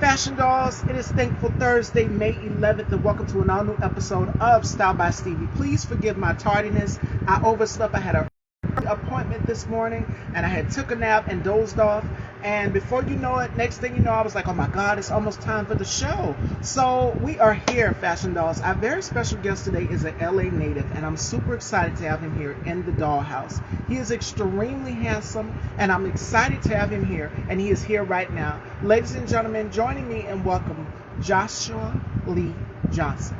Fashion Dolls, it is Thankful Thursday, May 11th, and welcome to an all new episode of Style by Stevie. Please forgive my tardiness. I overslept. I had a appointment this morning and I had took a nap and dozed off, and before you know it, next thing you know, I was like, oh my god, it's almost time for the show. So we are here, Fashion Dolls. Our very special guest today is an LA native, and I'm super excited to have him here in the dollhouse. He is extremely handsome and I'm excited to have him here, and he is here right now. Ladies and gentlemen, joining me and welcome Joshua Lee Johnson.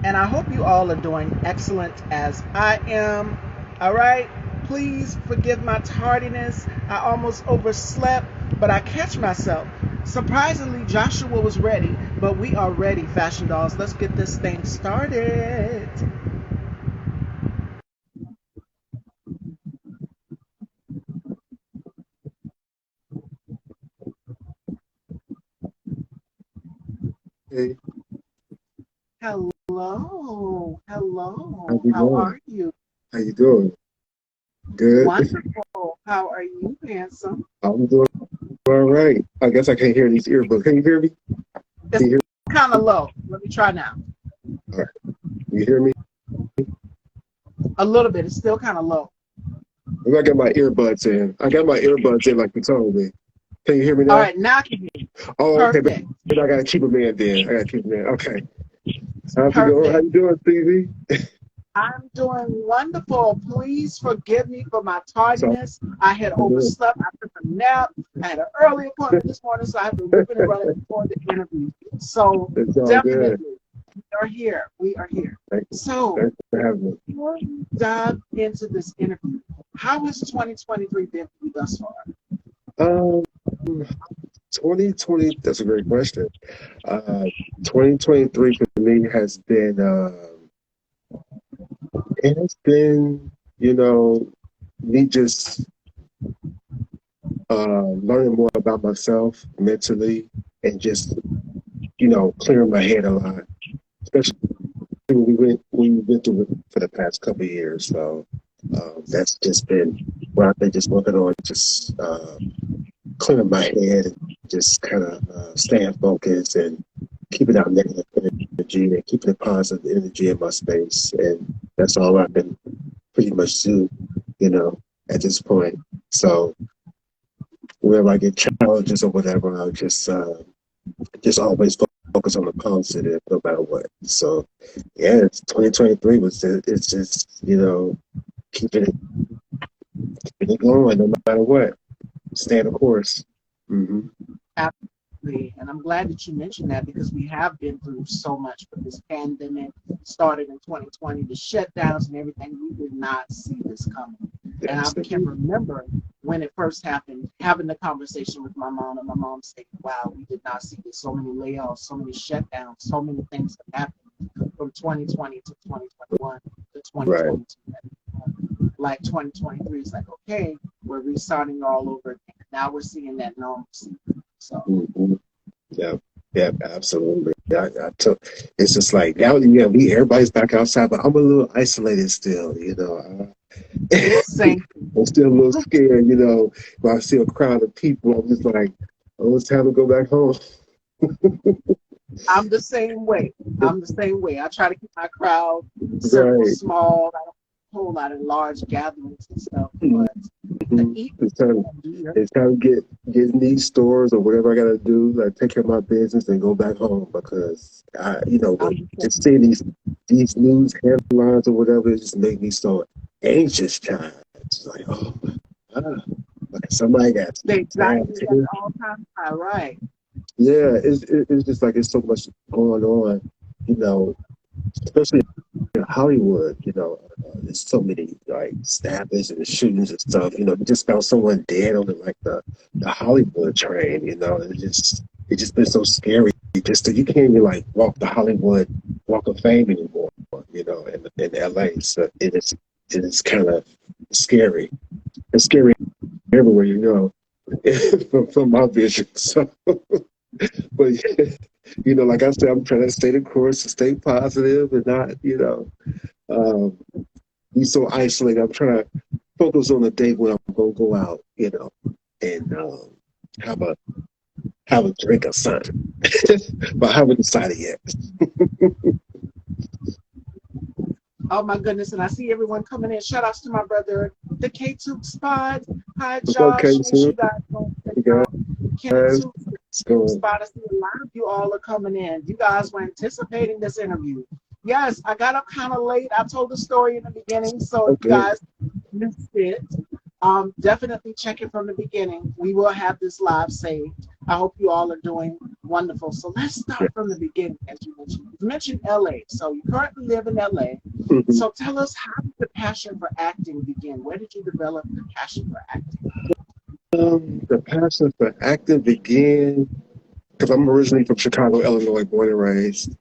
And I hope you all are doing excellent as I am. All right, please forgive my tardiness. I almost overslept, but I catch myself. Surprisingly, Joshua was ready, but we are ready, Fashion Dolls. Let's get this thing started. Hey, Hello, how hello. you How doing? are you? How you doing? Good. Wonderful. How are you, handsome? I'm doing all right. I guess I can't hear these earbuds. Can you hear me? It's Can you hear kind of low. Let me try now. me? All right. You hear me? A little bit. It's still kind of low. Maybe I got my earbuds in. I got my earbuds in like you told me. Can you hear me All now? right, now I can hear you. Oh, okay. Perfect. But I gotta keep them in then. I gotta keep them in. Okay. How's it going? How Perfect. you doing, Stevie? I'm doing wonderful. Please forgive me for my So tardiness. I had I'm doing. overslept. I took a nap. I had an early appointment this morning, so I have been ripping and running before the interview. So It's all good. definitely, we are here. We are here. Thanks, So thanks for having me. before we dive into this interview, how has 2023 been for you thus far? Um, 2020. That's a great question. 2023 for me has been. It has been, you know, me just learning more about myself mentally and just, clearing my head a lot, especially when we went through it for the past couple of years. So that's just been what I've been just working on, just clearing my head and just kind of staying focused and keeping out negative energy and keeping a positive energy in my space. And that's all I've been pretty much do, at this point. So whenever I get challenges or whatever, I'll just always focus on the positive no matter what. So yeah, 2023 it's just, keeping it, keeping it going no matter what. Stay the course. Hmm. Absolutely. And I'm glad that you mentioned that because we have been through so much with this pandemic. Started in 2020, the shutdowns and everything. We did not see this coming. And I can Absolutely. remember when it first happened, having the conversation with my mom, and my mom saying, wow, we did not see this. So many layoffs, so many shutdowns, so many things that happened from 2020 to 2021 to Right. 2022. Like 2023 is like, okay, we're restarting all over again. Now we're seeing that normalcy. So Hmm. Yeah. Yeah, absolutely. I took. It's just like now. Yeah, everybody's back outside, but I'm a little isolated still. same. I'm still a little scared, when I see a crowd of people. I'm just like, oh, it's time to go back home. I'm the same way. I'm the same way. I try to keep my crowd circle Right. small. I don't whole lot of large gatherings and stuff, Mhm. but the eat It's time. beer. It's time to get in these stores or whatever I gotta do. Like take care of my business and go back home because I'm the just same. seeing these news headlines or whatever, it just make me so anxious. Child, it's like, oh my god, like somebody got The stabbed anxiety at here. the all time high, right? Yeah, it's just like it's so much going on, you know, especially in Hollywood. There's so many like stabbings and shootings and stuff. You just found someone dead on the Hollywood train. It just been so scary. Just that you can't even like walk the Hollywood Walk of Fame anymore. In LA, so it is kind of scary. It's scary everywhere you go from my vision. So, but like I said, I'm trying to stay the course and stay positive and not, um, be so isolated. I'm trying to focus on the day when I'm gonna go out. and have a have a drink or something. But I haven't decided yet. Oh my goodness, and I see everyone coming in. Shout outs to my brother, the K2 Spot. Hi What's up, Josh. Make sure Casey? you guys go check You out guys? K2 What's going? Spot. I see a lot of you all are coming in. You guys were anticipating this interview. Yes, I got up kind of late. I told the story in the beginning, so if you Okay. guys missed it, definitely check it from the beginning. We will have this live saved. I hope you all are doing wonderful. So let's Yeah. start from the beginning, as you mentioned. You mentioned LA. So you currently live in LA. Mhm. So tell us, how did the passion for acting begin? Where did you develop the passion for acting? The passion for acting began because I'm originally from Chicago, Illinois, born and raised.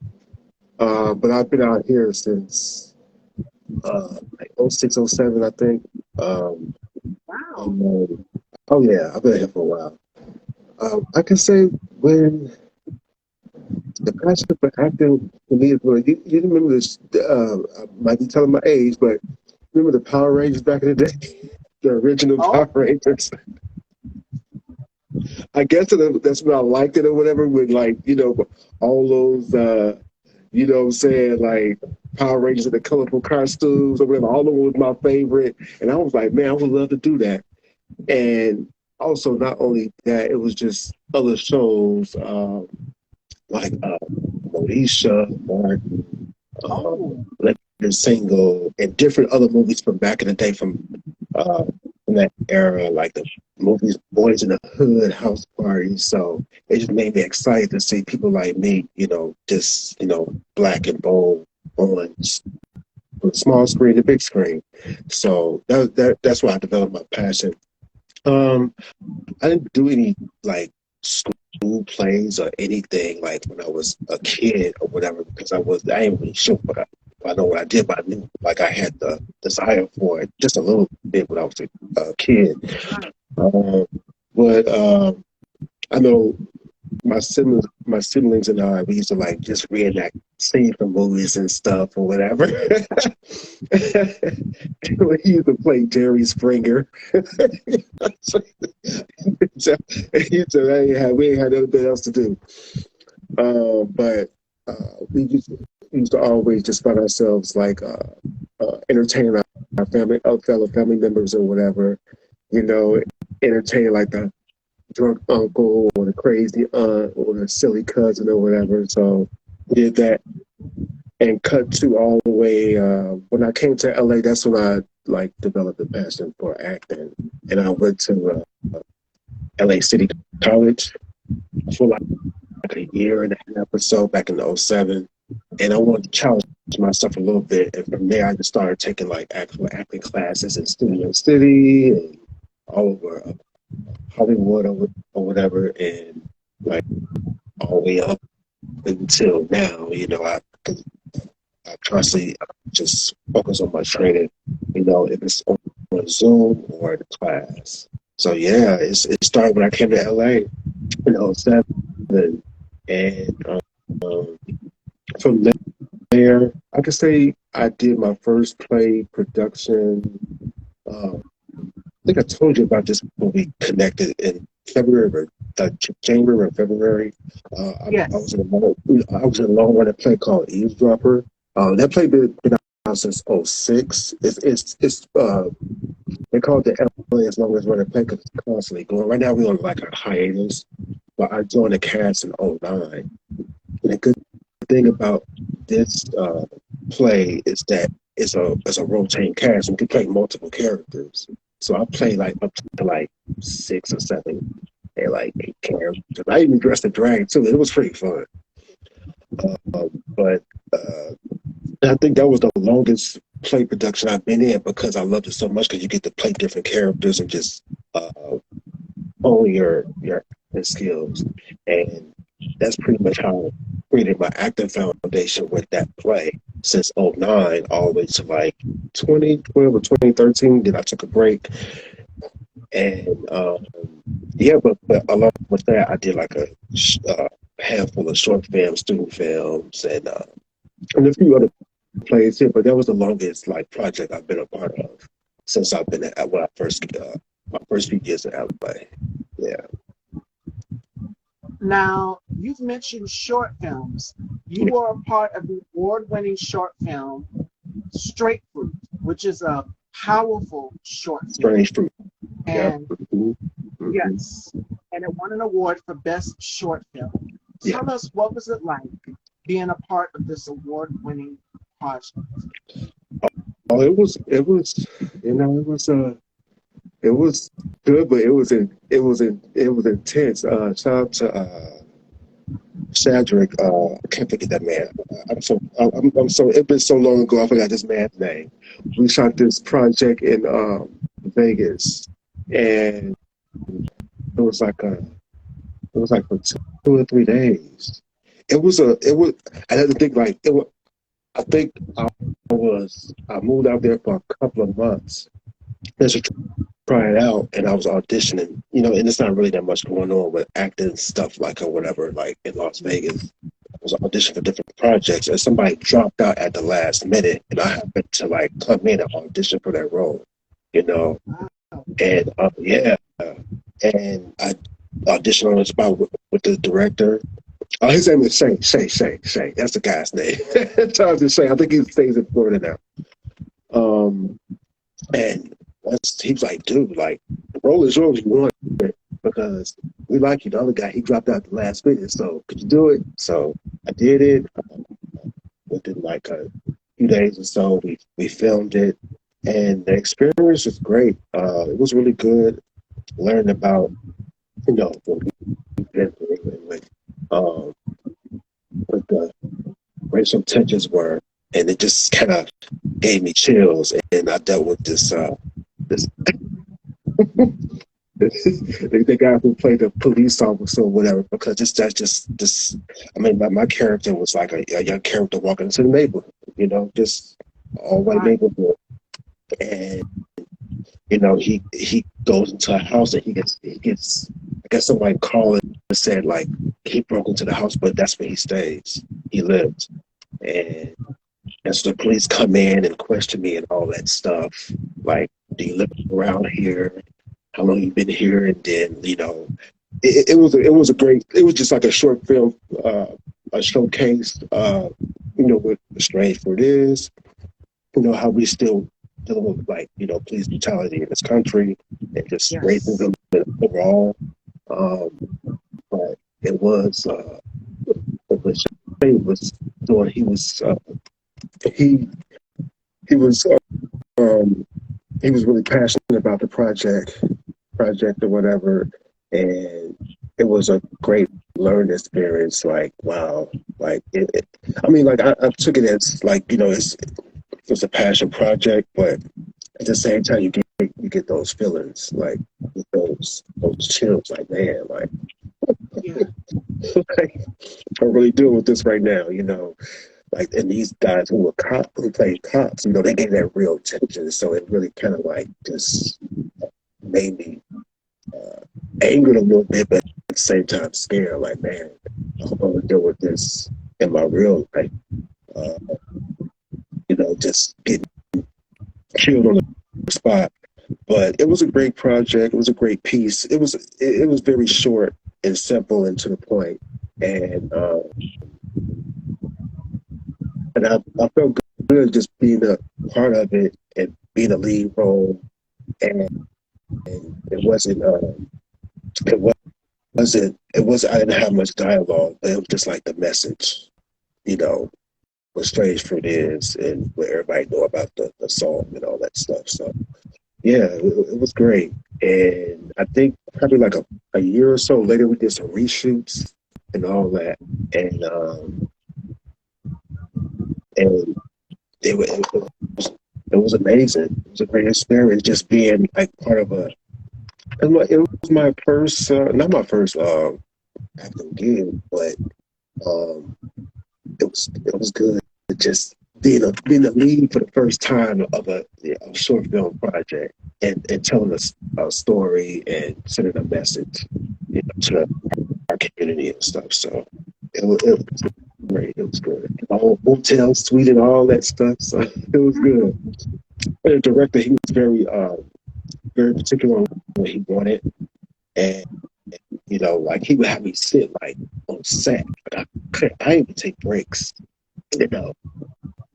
But I've been out here since like '06, '07, I think. Um, Wow. and, oh yeah, I've been here for a while. I can say when the passion for acting for me is when you remember this. I might be telling my age, but remember the Power Rangers back in the day, the original Oh, Power Rangers. I guess that's when I liked it or whatever. With like all those what I'm saying, like Power Rangers in the colorful costumes or whatever. All of them was my favorite, and I was like, man, I would love to do that. And also, not only that, it was just other shows like Moesha, Mark, oh, Leonard Single, and different other movies from back in the day from that era, like the movies Boys in the Hood, House Parties. So it just made me excited to see people like me, just black and bold on the small screen, the big screen. So that's why I developed my passion. Um, I didn't do any like school plays or anything like when I was a kid or whatever because I ain't really sure I know what I did, but I knew like I had the desire for it just a little bit when I was a kid. right. Um, but I know my siblings and I, we used to like just reenact scenes from movies and stuff or whatever. We used to play Jerry Springer. So, we ain't had anything else to do. But we used to always just find ourselves like entertaining our family, our fellow family members or whatever. You know, entertaining like the drunk uncle or the crazy aunt or the silly cousin or whatever. So we did that and cut to all the way. When I came to LA, that's when I like developed a passion for acting, and I went to LA City College for like a year and a half or so back in '07, and I wanted to challenge myself a little bit. And from there, I just started taking like actual acting classes in Studio City and all over Hollywood or whatever, and like all the way up until now. I constantly just focus on my training. If it's on Zoom or in class. So yeah, it started when I came to LA in '07, and from there, I could say I did my first play production. I think I told you about this when we connected in February, or January or February. I Yes. was in a long running play called Eavesdropper. That play been out since '06. It's they call it the LA as long as running play because it's constantly going. Right now we're on like a hiatus, but I joined the cast in '09. And the good thing about this play is that it's a rotating cast and you can play multiple characters. So I play like up to like 6 or 7 and like 8 characters. I even dressed a dragon too. It was pretty fun. But I think that was the longest play production I've been in because I loved it so much because you get to play different characters and just uh, hone your acting skills. And that's pretty much how I created my acting foundation with that play since '09 all the way to like 2012 or 2013. Then I took a break. And yeah, but along with that, I did like a handful of short films, student films, and a few other plays here. But that was the longest like project I've been a part of since I've been at when I first my first few years in LA. Yeah. Now, you've mentioned short films. You were a part of the award-winning short film Straight Fruit, which is a powerful short film. Strange fruit. Yep. And Hmm. Hmm. yes, and it won an award for Best Short Film. Yeah. Tell us, what was it like being a part of this award-winning project? Oh, it was good, but it was intense. Shout out to Shadrick. I can't think of that man. I'm so, it's been so long ago. I forgot this man's name. We shot this project in Vegas, and it was like a it was like for 2 or 3 days. It was. I had to think like it was. I think I moved out there for a couple of months just to try it out, and I was auditioning. And it's not really that much going on with acting stuff like or whatever, like in Las Vegas. I was auditioning for different projects, and somebody dropped out at the last minute, and I happened to like come in and audition for that role. You know, Wow. and yeah, and I auditioned on the spot with the director. His name is Shay. That's the guy's name. Charles is Shay. I think he stays in Florida now. And he was like, dude, like, the role is yours. You want it because we like you. The other guy, he dropped out the last minute. So could you do it? So I did it. Within like a few days or so, we filmed it, and the experience was great. It was really good. Learning about what we've been through and um, what the racial tensions were, and it just kind of gave me chills. And I dealt with this the guy who played the police officer or whatever, because that's just this. I mean, my character was like a young character walking into the neighborhood, just all white Right. neighborhood, and he goes into a house and he gets. I guess somebody called and said like he broke into the house, but that's where he stays. He lives, and so the police come in and question me and all that stuff. Like, do you live around here? How long you been here? And then it was a great. It was just like a short film, a showcase. What strange for it is. How we still dealing with like police brutality in this country and just Yes. racism overall. Um, but it was Shane was doing. He he was um, he was really passionate about the project or whatever, and it was a great learning experience. Like, wow, like I mean, like I took it as like it's a passion project, but at the same time you get those feelings, like those chills, like man, like, Yeah. like I'm really dealing with this right now, like, and these guys who played cops, they gave that real attention, so it really kind of like just made me uh, angered a little bit, but at the same time scared. Like, man, I hope I'm gonna deal with this in my real life. Uh, just getting killed on the spot. But it was a great project. It was a great piece. It was very short and simple and to the point. And I felt good just being a part of it and being a lead role. And it wasn't it wasn't I didn't have much dialogue, but it was just like the message, you know, what Strange Fruit is and what everybody know about the song and all that stuff. So yeah, it was great. And I think probably like a year or so later we did some reshoots and all that. And it was amazing. It was a great experience just being like part of it was my first not my first acting gig, but um it was good just being a lead for the first time of a short film project and telling a story and sending a message, to our community and stuff. So it was great. It was good. The whole hotel suite and all that stuff. So it was good. And the director, he was very particular on what he wanted, and Like he would have me sit like on set. Like I didn't even take breaks, you know.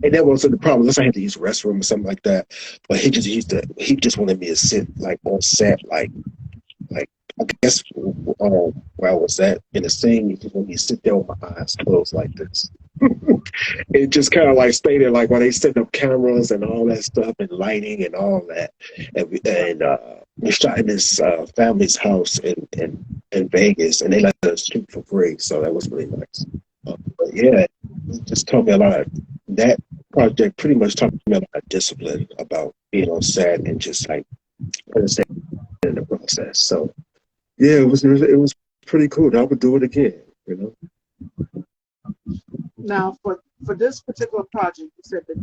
And that wasn't the problem. Unless I had to use the restroom or something like that. But he just wanted me to sit like on set, like I guess where I was at in the scene, he just wanted me to sit there with my eyes closed like this. It just kind of like stay there, like while they set up cameras and all that stuff and lighting and all that. We shot in this family's house in Vegas, and they let us shoot for free, so that was really nice. But yeah, it just taught me a lot. That project pretty much taught me about discipline, about being on set and just like understanding the process. So yeah, it was pretty cool. I would do it again. You know. Now, for this particular project, you said the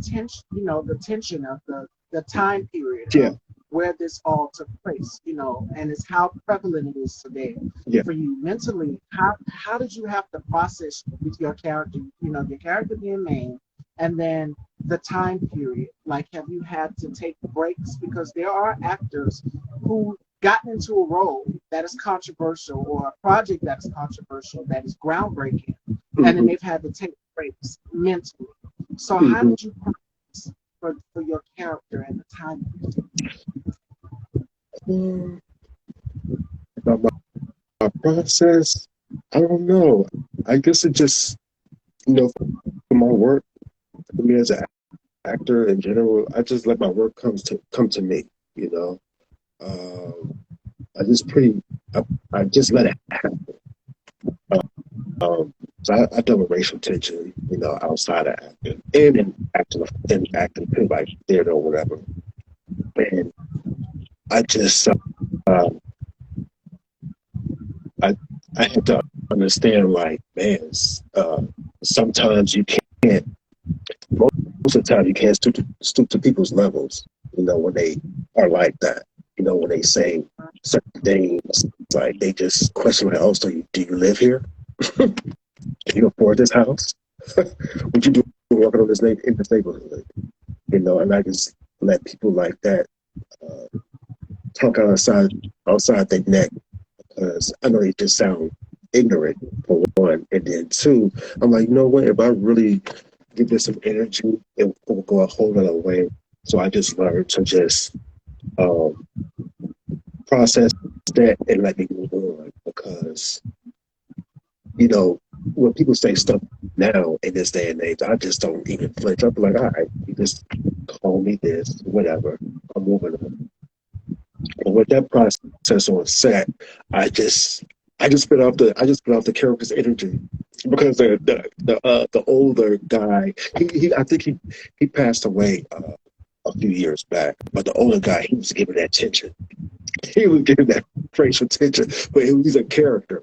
tension of the time period Yeah. of where this all took place, and it's how prevalent it is today Yeah. for you mentally. How did you have to process with your character, your character being main, and then the time period? Like, have you had to take breaks because there are actors who gotten into a role that is controversial or a project that is controversial that is groundbreaking, and then Hmm. they've had to take breaks mentally. So how Hmm. did you practice for your character and the time? About my process, I don't know. I guess it just, for my work, for me as an actor in general, I just let my work come to me. You know, um, I just pretty, I just let it happen. Um, so I deal with racial tension, outside of acting and in acting too, like theater or whatever. And I just, I, I had to understand, like, man, sometimes you can't. Most of the time, you can't stoop to people's levels. When they are like that. When they say certain things, like they just question, like, "Oh, so do you live here? Can you afford this house? What you do working on in this neighborhood?" And I just let people like that uh, talk outside their neck, because I know they just sound ignorant for one, and then two, I'm like, you know what? If I really give this some energy, it will go a whole other way. So I just learned to just um, process that and let me move on, because when people say stuff now in this day and age, I just don't even flinch. I'm like, all right, you just call me this, whatever. I'm moving on. And with that process on set, I just I just put off the character's energy, because the older guy, I think he passed away a few years back, but the older guy, he was giving that tension. He was giving that facial tension, but he's a character.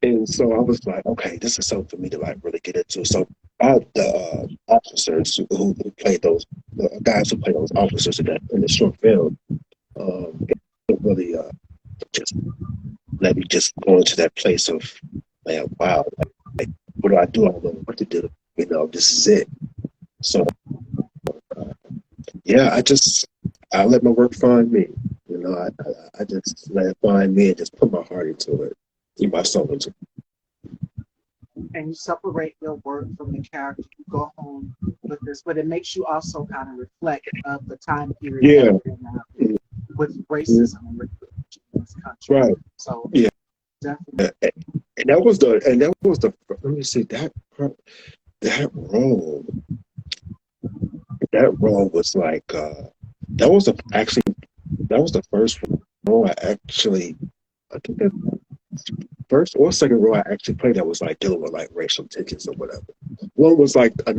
And so I was like, okay, this is something for me to like really get into. So the officers who played those, the guys who played those officers in the short film, it really just let me just go into that place of, man, wow, like, what do I do? I don't know what to do. This is it. So yeah, I let my work find me. I just let it find me and just put my heart into it, keep my soul into it. And you separate your work from the character. You go home with this, but it makes you also kind of reflect of the time period that Yeah. we're in now with Mhm. racism and racism in this country. Right. So Yeah. definitely. And that was the let me see that role that role was like that was the actually that was the first role I think that first or second role I actually played that was like dealing with like racial tensions or whatever. Another one was like a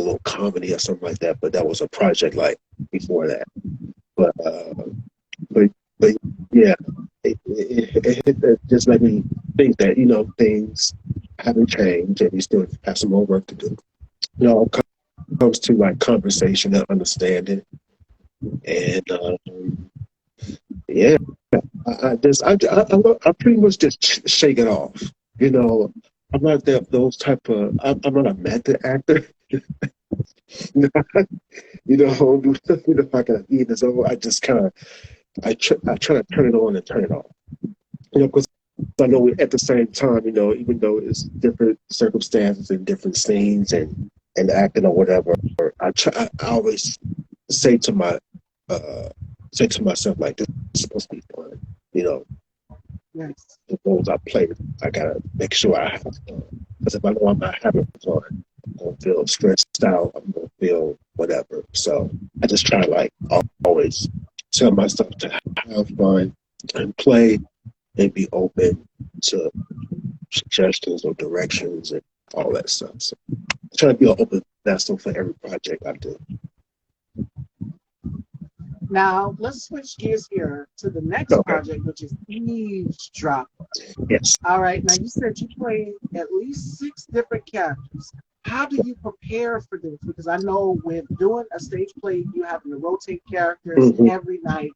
little comedy or something like that, but that was a project like before that. But but but yeah, it just made me think that things haven't changed and we still have some more work to do. It comes to like conversation and understanding, and yeah, I pretty much just shake it off. You know, I'm not those type of. I'm not a method actor. If I can eat this over, I just kind of I try to turn it on and turn it off. Because I know at the same time, even though it's different circumstances and different scenes and acting or whatever, I always say to my uh, say to myself like this is supposed to be fun. You know, Yes. the roles I play, I gotta make sure I have fun. Because if I know I'm not having fun, I'm gonna feel stressed out. I'm gonna feel whatever. So I just try like always tell myself to have fun and play and be open to suggestions or directions and all that stuff. So I try to be an open vessel for every project I do. Now let's switch gears here to the next Okay. project, which is Eavesdrop. Yes. All right. Now you said you played at least 6 different characters. How do you prepare for this? Because I know with doing a stage play, you having to rotate characters Mm-hmm. every night.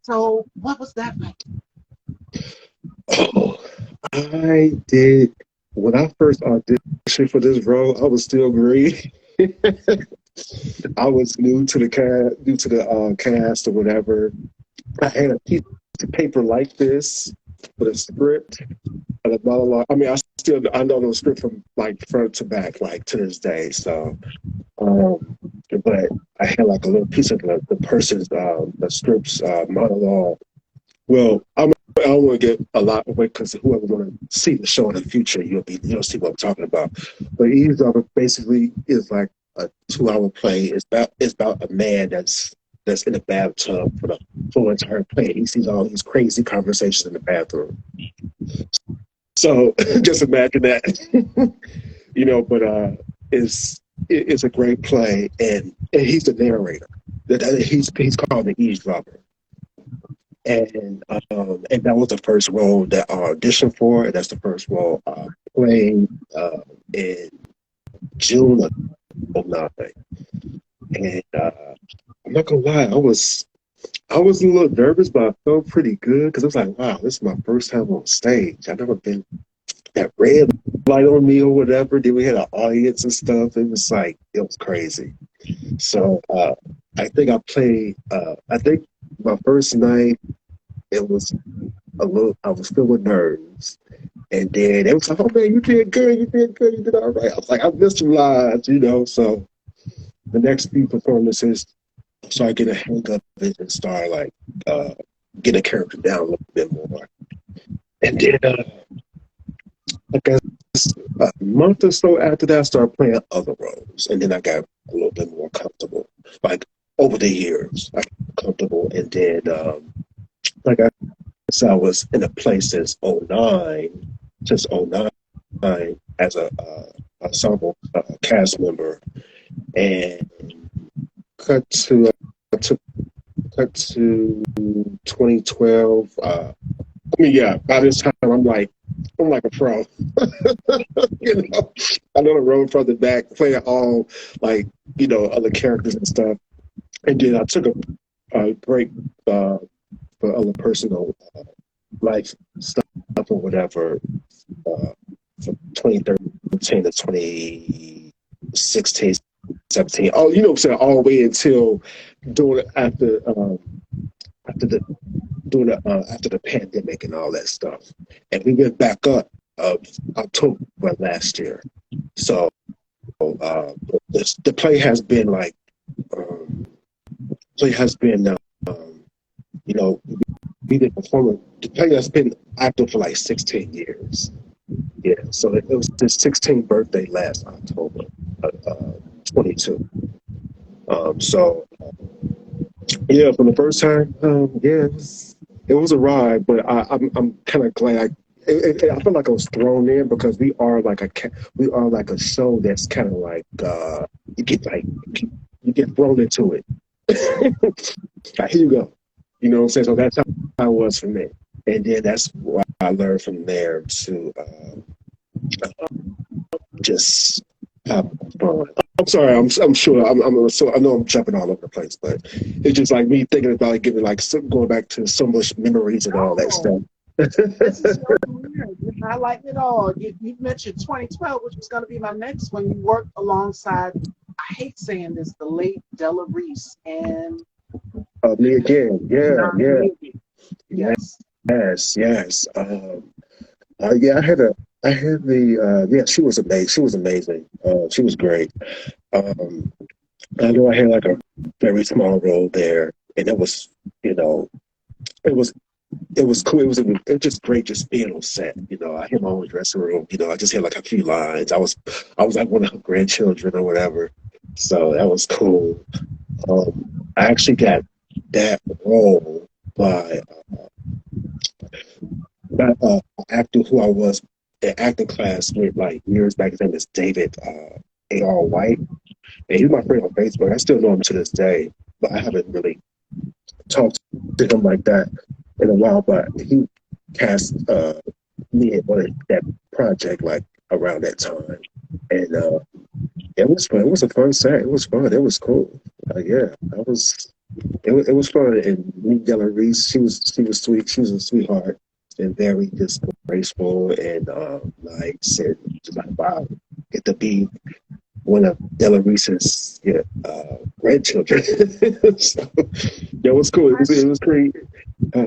So what was that like? Oh, I did when I first auditioned for this role. I was still green. I was new to the cast or whatever. I had a piece of paper like this with a script and a monologue. I mean, I know the script from like front to back, like to this day. So, um, but I had like a little piece of the person's the script's monologue. Well, I don't want to get a lot away because whoever want to see the show in the future, you'll see what I'm talking about. But Eavesdropper basically is like a 2 hour play. It's about a man that's in a bathtub for the full entire play. He sees all these crazy conversations in the bathroom. So just imagine that, But it's a great play, and he's the narrator. He's called the eavesdropper, and that was the first role that I auditioned for, and that's the first role I played in June of '09. And I'm not gonna lie, I was a little nervous, but I felt pretty good because I was like, wow, this is my first time on stage. I've never been that red light on me or whatever. Then we had an audience and stuff. It was crazy. So I think my first night it was I was feeling nerves. And then they was like, oh man, you did good, you did all right. I was like, I missed some lines. So the next few performances, I started getting a hang of it and started like getting a character down a little bit more. And then I guess a month or so after that, I started playing other roles, and then I got a little bit more comfortable. Like over the years, I got comfortable, and then like I said, I was in a place since '09 as a ensemble cast member, and cut to I took cut to 2012. Yeah, by this time I'm like a pro. I know the road from the back, playing all like other characters and stuff. And then I took a break for other personal life stuff or whatever from 2013 to 2016, 17. Oh, what I'm saying, all the way until doing it after the after the pandemic and all that stuff. And we went back up October last year. So the play has been like play has been you know we've been performing. The play has been active for like 16 years. Yeah, so it was his 16th birthday last October, 22. So yeah, for the first time, yeah, it was a ride, but I'm kind of glad. I feel like I was thrown in because we are like a show that's kind of like you get like you get thrown into it. Like, here you go, what I'm saying. So that's how it was for me, and then that's what I learned from there to just have fun. I'm sorry. I'm sure. So I know I'm jumping all over the place, but it's just like me thinking about it, getting like going back to so much memories and all that Oh, stuff. this is your career. You're highlighting it all. You mentioned 2012, which was going to be my next one. You worked alongside, I hate saying this, the late Della Reese and Me again. Yeah, Don yeah, David. Yes. yes, yes. Yeah, I had yeah, she was amazing. She was amazing. She was great. Um, I know I had like a very small role there, and it was, you know, it was it was cool. It was just great just being on set. I had my own dressing room. I just had like a few lines. I was like one of her grandchildren or whatever. So that was cool. I actually got that role by an actor who I was in acting class with like years back. His name is David A.R. White. And he's my friend on Facebook. I still know him to this day, but I haven't really talked to him like that in a while. But he cast me in one of that project like around that time, and it was fun. It was a fun set. It was fun. It was cool. Yeah, that was it was fun. And me, Della Reese, she was sweet. She was a sweetheart and very just graceful and nice and just like wow, get to be one of Della Reese's grandchildren. So that was cool. Has, It was great. Uh,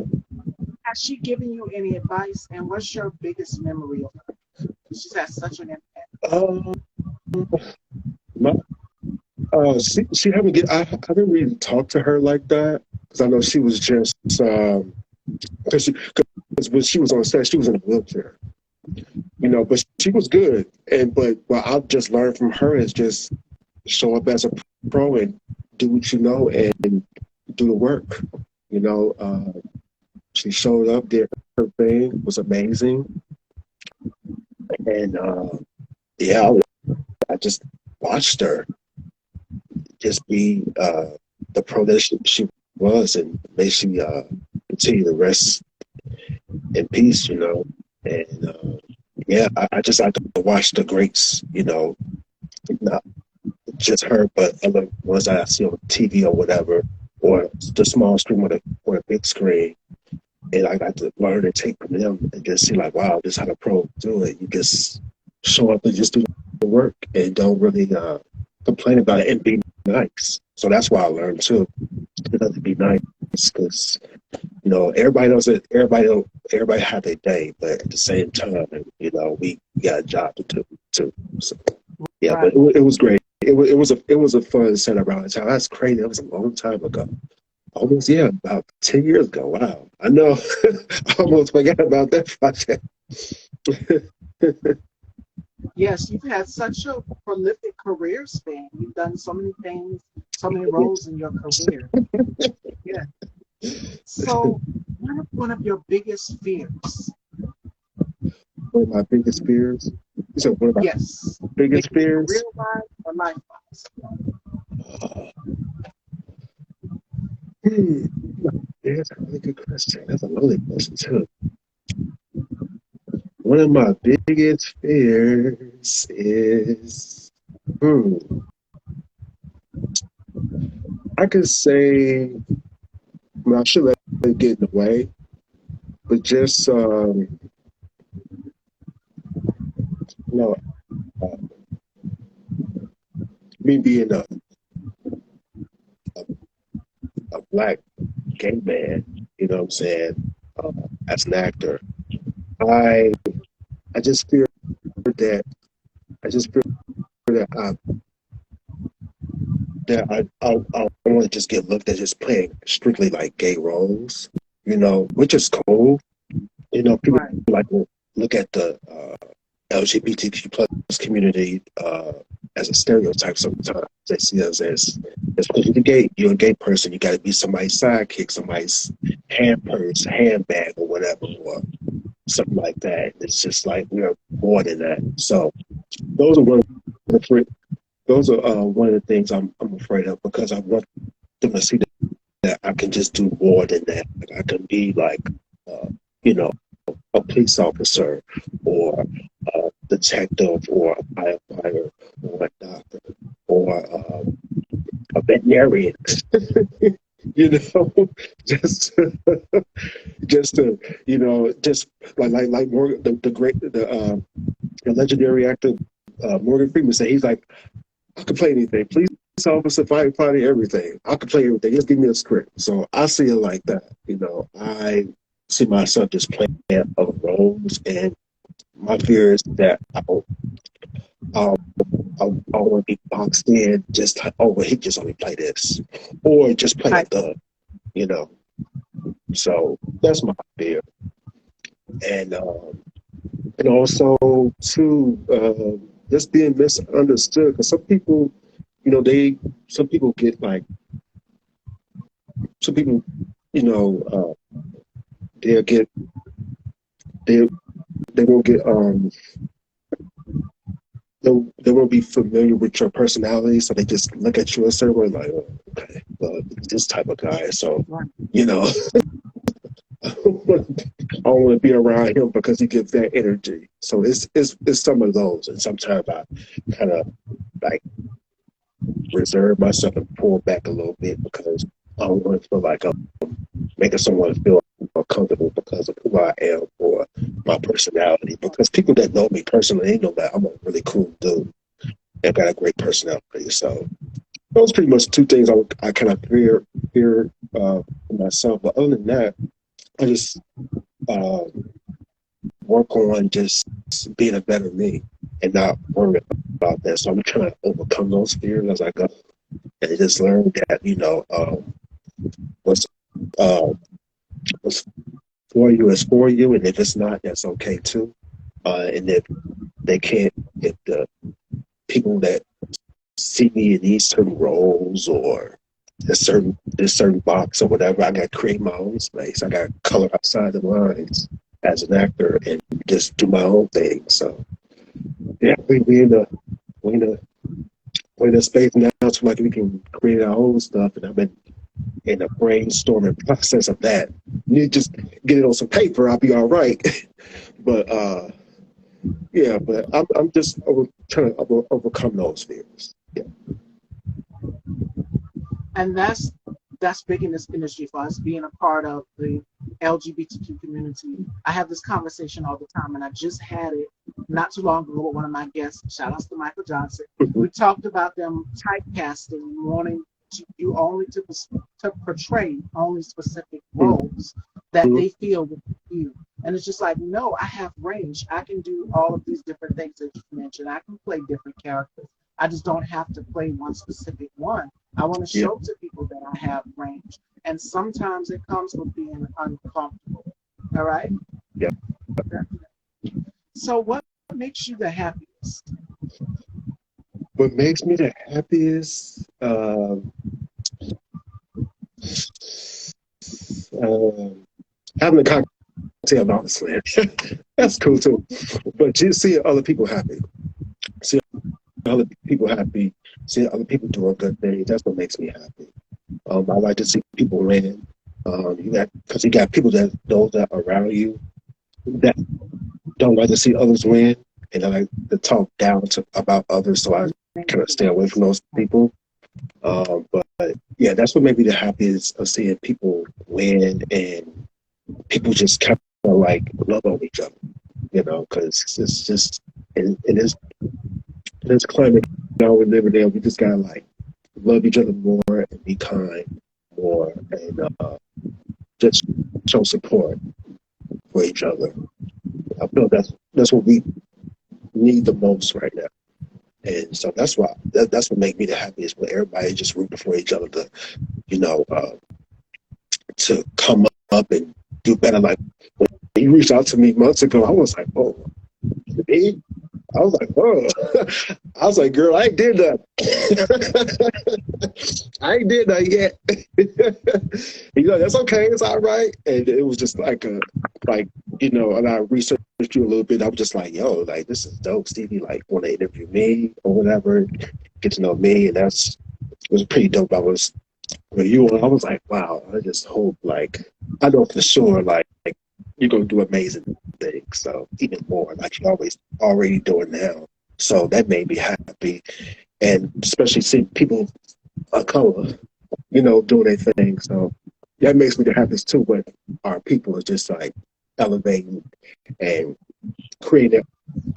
has she given you any advice? And what's your biggest memory of her? She's had such an impact. um, my, she haven't I haven't really talked to her like that because I know she was just because cause when she was on set, she was in a wheelchair, but she was good. But what I've just learned from her is just show up as a pro and do what you know and do the work. You know, she showed up, did her thing, was amazing, and yeah, I just watched her just be the pro that she was, and may she continue to rest in peace. And yeah, I just like to watch the greats. Not just her, but other ones that I see on TV or whatever, or the small screen or the big screen. And I got to learn and take from them and just see like, wow, this is how the pro do it. You just show up and just do the work and don't really complain about it and be nice. So that's why I learned too, to be nice because everybody knows that everybody have their day, but at the same time, we got a job to do too. So yeah, but Right. it was great. It was a fun set around the time. That's crazy. That was a long time ago. Almost, yeah, about 10 years ago. Wow. I know. I almost forgot about that project. Yes, you've had such a prolific career span. You've done so many things, so many roles in your career. Yeah. So, one of your biggest fears? One of my biggest fears. So one of my Yes. biggest Maybe career fears. wise or life wise? Uh, hmm, that's a really good question. That's a lovely question too. One of my biggest fears is, hmm, I could say, well, I should let it get in the way, but just, you know, uh, me being a, a black gay man, you know what I'm saying, uh, as an actor, I, I just fear that, I just fear that I don't want to just get looked at just playing strictly like gay roles, which is cool. People Right. like to look at the LGBTQ plus community as a stereotype sometimes. They see us as because you're a gay person, you got to be somebody's sidekick, somebody's hand purse, handbag, or whatever, or something like that. It's just like we're more than that. So those are those are one of the things I'm afraid of because I want them to see that I can just do more than that. Like I can be like, uh, you know, a police officer or a detective or a firefighter or a doctor or a veterinarian. you know, just just to just like Morgan, the legendary actor Morgan Freeman said he's like I can play anything. Police officer, firefighter, everything. I can play everything. Just give me a script. So I see it like that. I see myself just playing other roles and My fear is that I'll, I'll want to be boxed in, just like, oh, well, he just only play this, or just play a I, thug, you know. So that's my fear, and also too, just being misunderstood. Because some people, you know, some people get like, some people, you know, they'll get, they they won't get, they won't be familiar with your personality, so they just look at you a certain way, like, oh, okay, well, this type of guy. So, right. you know, I don't want to be around him because he gives that energy. So it's some of those, and sometimes I kind of like reserve myself and pull back a little bit because I don't want to feel like I'm making someone feel uncomfortable because of who I am or my personality. Because people that know me personally, they know that I'm a really cool dude and got a great personality. So those pretty much two things I kind of fear myself. But other than that, I just uh, work on just being a better me and not worry about that. So I'm trying to overcome those fears as I go and just learn that, you know, what's uh, what's for you is for you, and if it's not, that's okay too. And if they can't, if the people that see me in these certain roles or this certain box or whatever, I got to create my own space. I got to color outside the lines as an actor and just do my own thing. So yeah, we in a we're in a space now to like we can create our own stuff, and I've been in a brainstorming process of that. You just get it on some paper, I'll be all right. But yeah, but I'm just trying to overcome those fears. Yeah. And that's big in this industry for us being a part of the LGBTQ community. I have this conversation all the time, and I just had it not too long ago with one of my guests. Shout outs to Michael Johnson. Mhm. We talked about them typecasting, wanting to you only to portray only specific roles that Mhm. they feel with you. And it's just like, no, I have range. I can do all of these different things that you mentioned. I can play different characters. I just don't have to play one specific one. I want to Yeah. show to people that I have range. And sometimes it comes with being uncomfortable. All right? Yeah. So, what makes you the happiest? What makes me the happiest? Um, Having a cocktail, honestly. That's cool too. But just seeing other people happy, seeing other people happy, seeing other people doing good things, that's what makes me happy. I like to see people win. Because you got people that those that are around you that don't like to see others win, and I like to talk down about others. So I kind of stay away from those people. But yeah, that's what made me the happiest of seeing people win and people just kind of like love on each other, you know, because it's just in this climate now we live in there, we just gotta like love each other more and be kind more and just show support for each other. I feel that's what we need the most right now. And so that's what make me the happiest when everybody just rooting for each other to, you know, to come up and do better. Like when you reached out to me months ago, I was like, oh, me? I was like, whoa. I was like, girl, I ain't did that. I ain't did that yet. You know, that's okay. It's all right. And it was just like, you know, and I researched you a little bit. I was just like, yo, like, this is dope. Stevie, like, want to interview me or whatever, get to know me. And it was pretty dope. I was with you, and I was like, wow, I just hope, like, I know for sure, like you're going to do amazing things. So even more, like you always already doing now. So that made me happy. And especially seeing people of color, you know, doing their thing. So that makes me the happiest too. But our people are just like elevating and creating their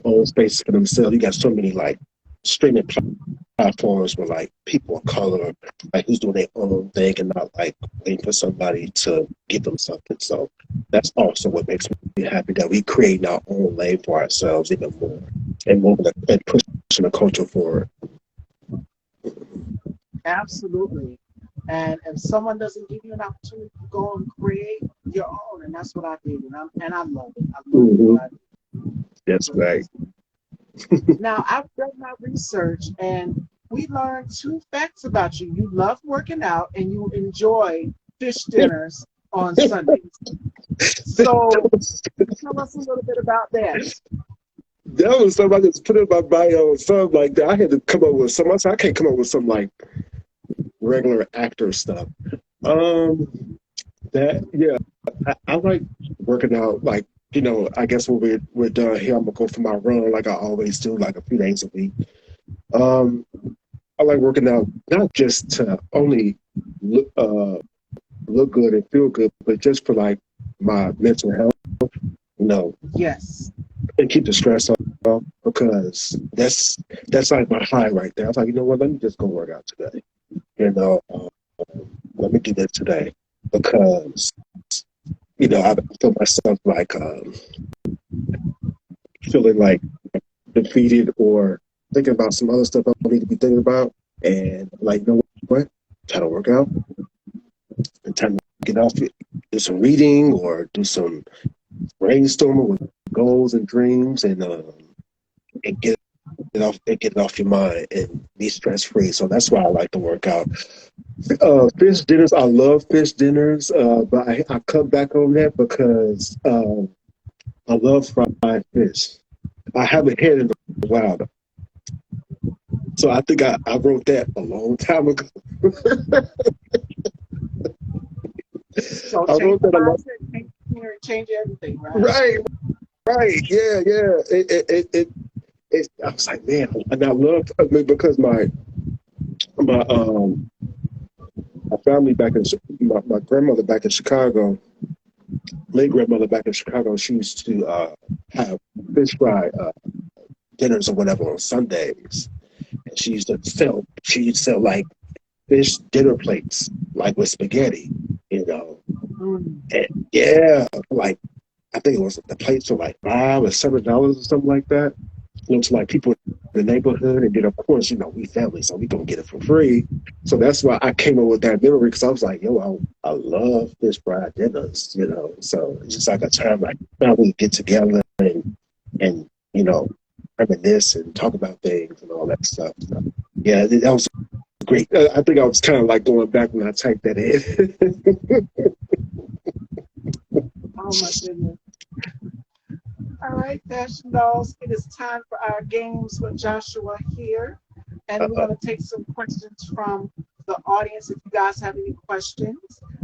own space for themselves. You got so many like streaming platforms with like people of color, like who's doing their own thing and not like waiting for somebody to give them something. So that's also what makes me happy that we create our own lane for ourselves even more and moving and pushing the culture forward. Absolutely. And if someone doesn't give you an opportunity to go and create your own, and that's what I did, and I love it. I love Hmm. what I That's right. did. Now, I've done my research, and we learned two facts about you. You love working out, and you enjoy fish dinners on Sundays. So, tell us a little bit about that. That was something I just put in my bio or something like that. I had to come up with some. I said, I can't come up with some like regular actor stuff. Um, that yeah, I like working out. Like I guess when we're done here, I'm gonna go for my run like I always do, like a few days a week. Um, I like working out not just to only look look good and feel good, but just for like my mental health, you know, Yes. and keep the stress off because that's like my high right there. I was like, you know what? Let me just go work out today. You know, let me do that today because I feel myself like feeling like defeated or thinking about some other stuff I don't need to be thinking about, and like, you know what? Try to work out and time to get off it, do some reading or do some brainstorming with goals and dreams, and get it off your mind and be stress free. So that's why I like to work out. Fish dinners, I love fish dinners, but I cut back on that because I love fried fish. I haven't had it in a while, though. So I think I wrote that a long time ago. So, I change wrote the that a long. mindset, change everything, right? Right, right, yeah, yeah. I was like, man, and I love, I mean, because my my family back in my grandmother back in Chicago, late grandmother back in Chicago, she used to have fish fry dinners or whatever on Sundays, and she used to sell like fish dinner plates, like with spaghetti, you know, Mm. and yeah, like I think it was the plates were like $5 or $7 or something like that. Looks like people in the neighborhood, and then of course, we family, so we gonna get it for free. So that's why I came up with that memory because I was like, yo, I love fish fried dinners, So it's just like a time like family get together and reminisce and talk about things and all that stuff. So, yeah, that was great. I think I was kind of like going back when I typed that in. Oh my goodness. All right, Fashion Dolls, it is time for our games with Joshua here. And we're going to take some questions from the audience if you guys have any questions.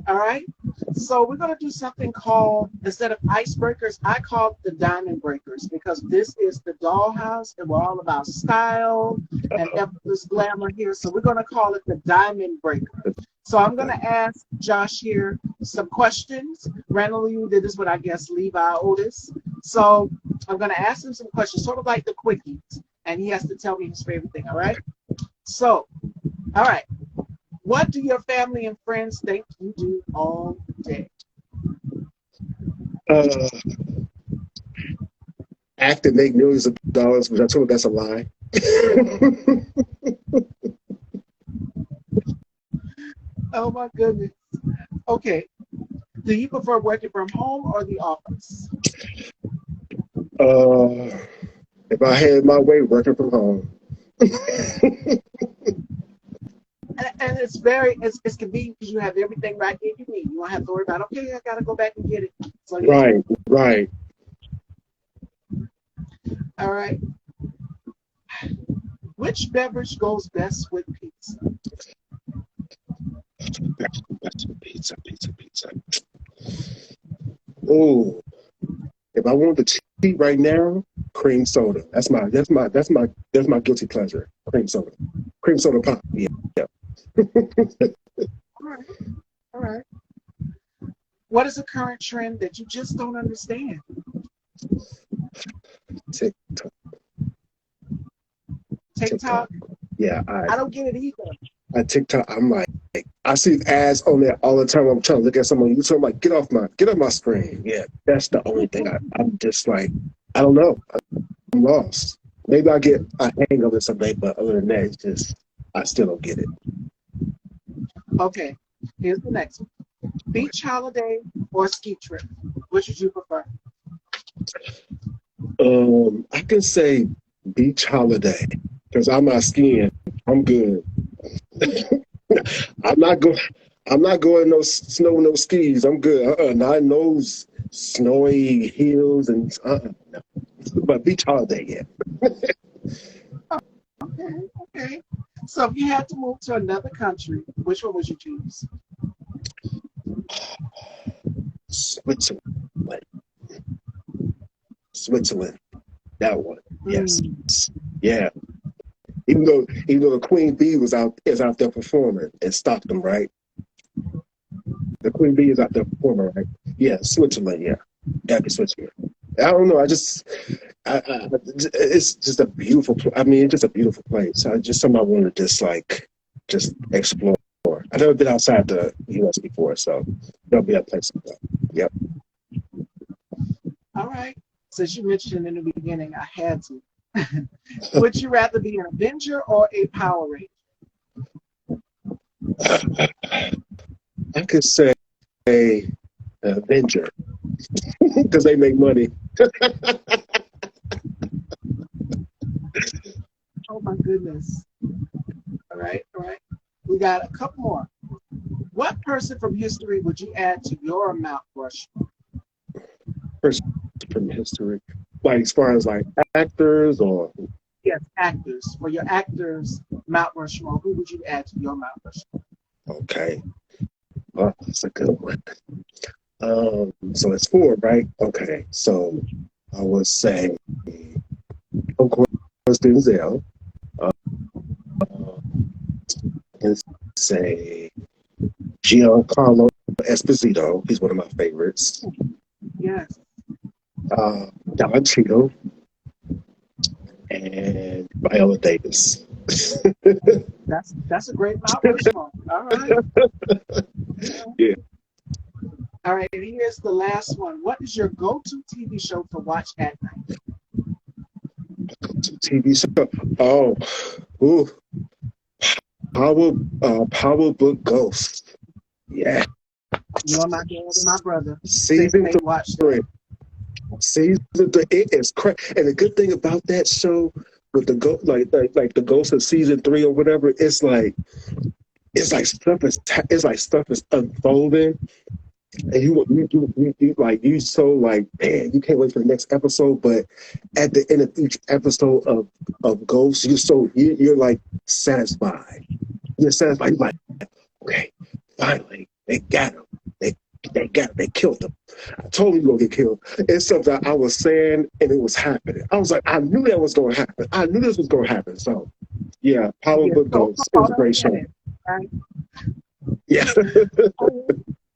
All right. So we're going to do something called, instead of icebreakers, I call it the diamond breakers because this is the dollhouse and we're all about style and effortless glamour here. So we're going to call it the diamond breaker. So I'm going to ask Josh here some questions. Randomly, we did this with, I guess, Levi Otis. So I'm going to ask him some questions, sort of like the quickies, and he has to tell me his favorite thing. All right. So, all right. What do your family and friends think you do all day? uh, Act and make millions of dollars, which I told them that's a lie. Oh my goodness. Okay. Do you prefer working from home or the office? uh, if I had my way, working from home. And it's convenient because you have everything right there you need. You don't have to worry about, okay, I got to go back and get it. So, yeah. Right, right. All right. Which beverage goes best with pizza? Pizza. Oh, if I want the tea right now, cream soda. That's my guilty pleasure. Cream soda. Cream soda pop. Yeah. All right. All right. What is a current trend that you just don't understand? TikTok. TikTok? TikTok. Yeah, I don't get it either. I TikTok. I'm like, I see ads on there all the time. I'm trying to look at someone on YouTube. I'm like, get off my screen. Yeah, that's the only thing. I'm just like, I don't know. I'm lost. Maybe I get a hang of it someday, but other than that, it's just I still don't get it. Okay, here's the next one. Beach holiday or ski trip? Which would you prefer? I can say beach holiday because I'm not skiing. I'm good. I'm not going. I'm not going no snow, no skis. I'm good. Not no snowy hills and no. But beach holiday, yeah. Okay, okay. So if you had to move to another country, which one would you choose? Switzerland, Switzerland. That one, yes, Mm, yeah. Even though the Queen Bee is out there performing and stopped them, right? The Queen Bee is out there performing, right? Yeah, Switzerland, yeah. Gotta be Switzerland. I don't know. It's just a beautiful. I mean, it's just a beautiful place. I just something I want to just explore. I've never been outside the U.S. before, so that'll be a place to go. Yep. all right. Since you mentioned in the beginning, I had to. Would you rather be an Avenger or a Power Ranger? I could say Avenger because they make money. Oh my goodness. All right, all right. We got a couple more. What person from history would you add to your Mount Rushmore? Person from history, like as far as like actors or Yes, actors. For your actors, Mount Rushmore, who would you add to your Mount Rushmore? okay, well, that's a good one. So it's four, right? Okay, so I would say, of course, Denzel. Uh, and say Giancarlo Esposito. He's one of my favorites. Yes, Don Cheadle and Viola Davis. that's a great Mount Rushmore. All right. Yeah, All right, and here's the last one. What is your go-to TV show to watch at night? TV show. Oh, ooh, Power Book Ghost. Yeah, You and my dad and my brother say season they watch that. three. Season three. It is crazy. And the good thing about that show with the go like the ghost of season three or whatever, it's like stuff is unfolding, and you like you so like man, you can't wait for the next episode. But at the end of each episode of Ghost, you're like satisfied. You're satisfied. You're like, okay, finally they got him. They they killed him. I told him he was gonna get killed. It's something I was saying and it was happening. I was like, I knew that was gonna happen. I knew this was gonna happen. So yeah, You Power get Book so Ghost. It was caught a up great in show. it, right? Yeah.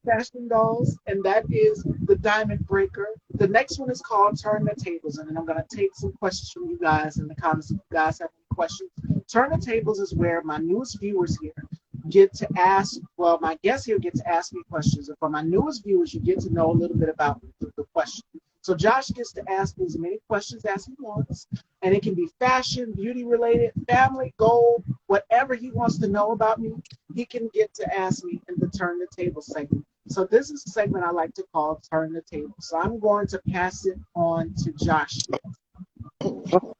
Fashion dolls, and that is the Diamond Breaker. The next one is called Turn the Tables, and then I'm going to take some questions from you guys in the comments if you guys have any questions. Turn the Tables is where my newest viewers here get to ask, well, my guests here get to ask me questions, and for my newest viewers, you get to know a little bit about the question. So Josh gets to ask me as many questions as he wants, and it can be fashion, beauty related, family, goal, whatever he wants to know about me, he can get to ask me in the Turn the Table segment. So this is a segment I like to call Turn the Table. So I'm going to pass it on to Josh. Oh, wow.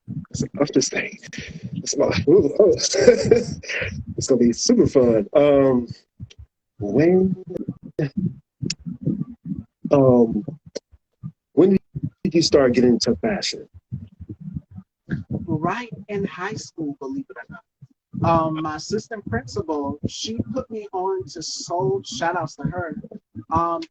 I'm just saying. It's my, it's gonna be super fun. When um when did you start getting into fashion? Right in high school, believe it or not. My assistant principal, she put me on to shout outs to her.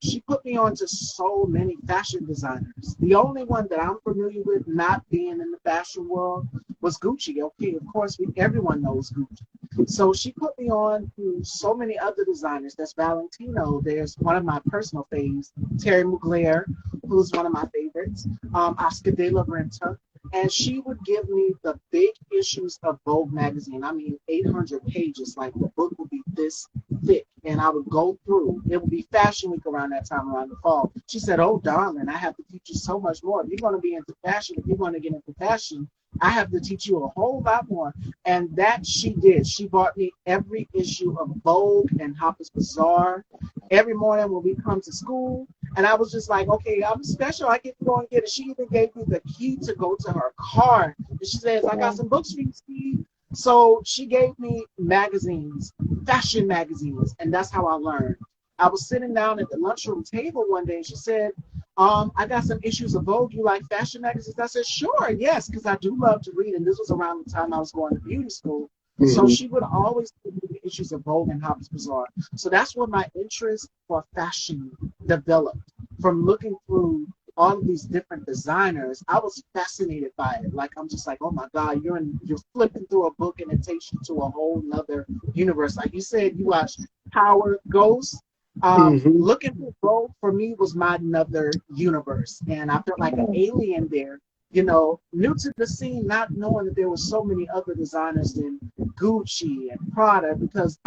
She put me on to so many fashion designers. The only one that I'm familiar with not being in the fashion world was Gucci. Okay, of course, everyone knows Gucci. So she put me on to so many other designers. There's Valentino. There's one of my personal faves, Terry Mugler, who's one of my favorites. Oscar de la Renta. and she would give me the big issues of Vogue magazine. I mean, 800 pages. Like the book would be this thick, and I would go through. It would be Fashion Week around that time, around the fall. She said, "Oh, darling, I have to teach you so much more. If you're going to be into fashion, if you're going to get into fashion, I have to teach you a whole lot more." And that she did. She bought me every issue of Vogue and Harper's Bazaar every morning when we come to school. And I was just like, okay, I'm special. I get to go and get it. She even gave me the key to go to her car. And she says, "I got some books for you, Steve." So she gave me magazines, fashion magazines, and that's how I learned. I was sitting down at the lunchroom table one day, and she said, "I got some issues of Vogue. You like fashion magazines?" I said, "Sure, yes, because I do love to read." And this was around the time I was going to beauty school. So she would always give me the issues of Vogue and Harper's Bazaar. So that's where my interest for fashion developed, from looking through all of these different designers. I was fascinated by it. Like, I'm just like, oh my God, you're flipping through a book and it takes you to a whole nother universe. Like you said, you watched Power Ghost. Looking for Vogue for me was my another universe, and I felt like an alien there. New to the scene, not knowing that there were so many other designers than Gucci and Prada, because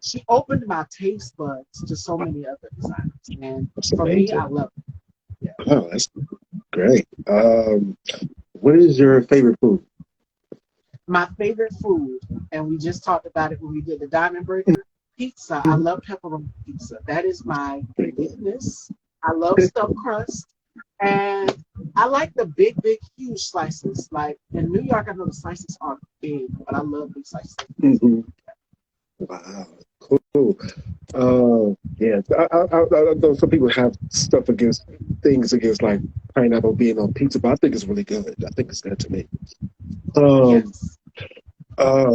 she opened my taste buds to so many other designers, and That's for me, amazing. I love it. Yeah. Oh, that's great. What is your favorite food? My favorite food, and we just talked about it when we did the Diamond Breaker, pizza. I love pepperoni pizza. That is my weakness. I love stuffed crust. And I like the big, big, huge slices. Like in New York, I know the slices are big, but I love big slices. Mm-hmm. Wow, cool. Yeah, I know some people have stuff against things against like pineapple being on pizza, but I think it's really good. I think it's good to me. Um, Yes. uh,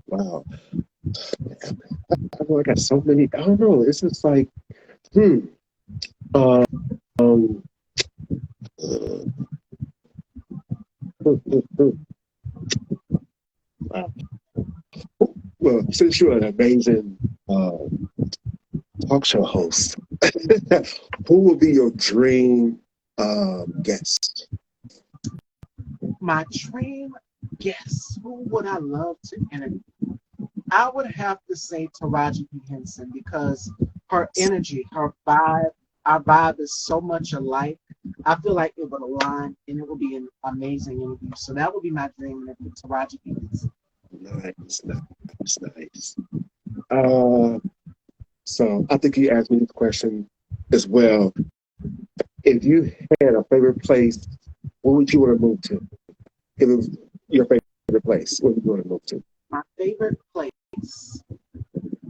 wow. I know I got so many. I don't know. It's just like, hmm. Um, uh, wow. Well, since you're an amazing talk show host, who would be your dream guest? My dream guest, who would I love to interview? I would have to say Taraji P. Henson, because her energy, her vibe, our vibe is so much alike. I feel like it would align and it would be an amazing interview. So that would be my dream interview, Taraji P. Henson. Nice, nice, nice. Uh, so I think you asked me this question as well. If you had a favorite place, where would you want to move to? If it was your favorite place, where would you want to move to? My favorite place.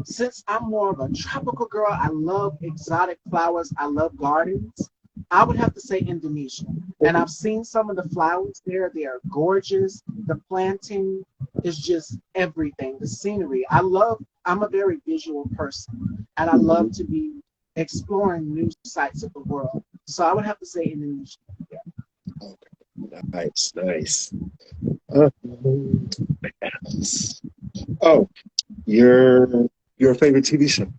Since I'm more of a tropical girl, I love exotic flowers. I love gardens. I would have to say Indonesia. And I've seen some of the flowers there. They are gorgeous. The planting is just everything. The scenery. I'm a very visual person, and I love to be exploring new sites of the world. So I would have to say Indonesia. Yeah. Nice, nice. Uh, oh, your favorite TV show?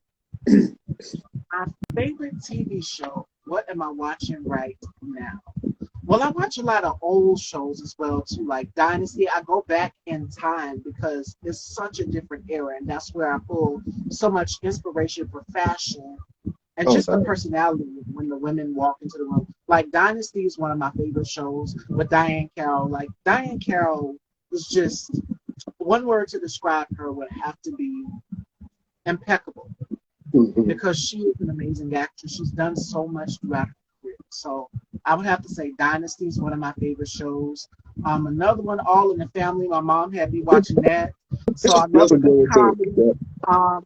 My favorite TV show. What am I watching right now? Well, I watch a lot of old shows as well too, like Dynasty. I go back in time because it's such a different era, and that's where I pull so much inspiration for fashion and Oh, just the personality when the women walk into the room. Like Dynasty is one of my favorite shows with Diane Carroll. Like Diane Carroll was just one word to describe her would have to be impeccable, mhm. because she is an amazing actress. She's done so much throughout her career. So I would have to say Dynasty is one of my favorite shows. Another one, All in the Family. My mom had me watching that. So I love That's a a good good one too. comedy. Um,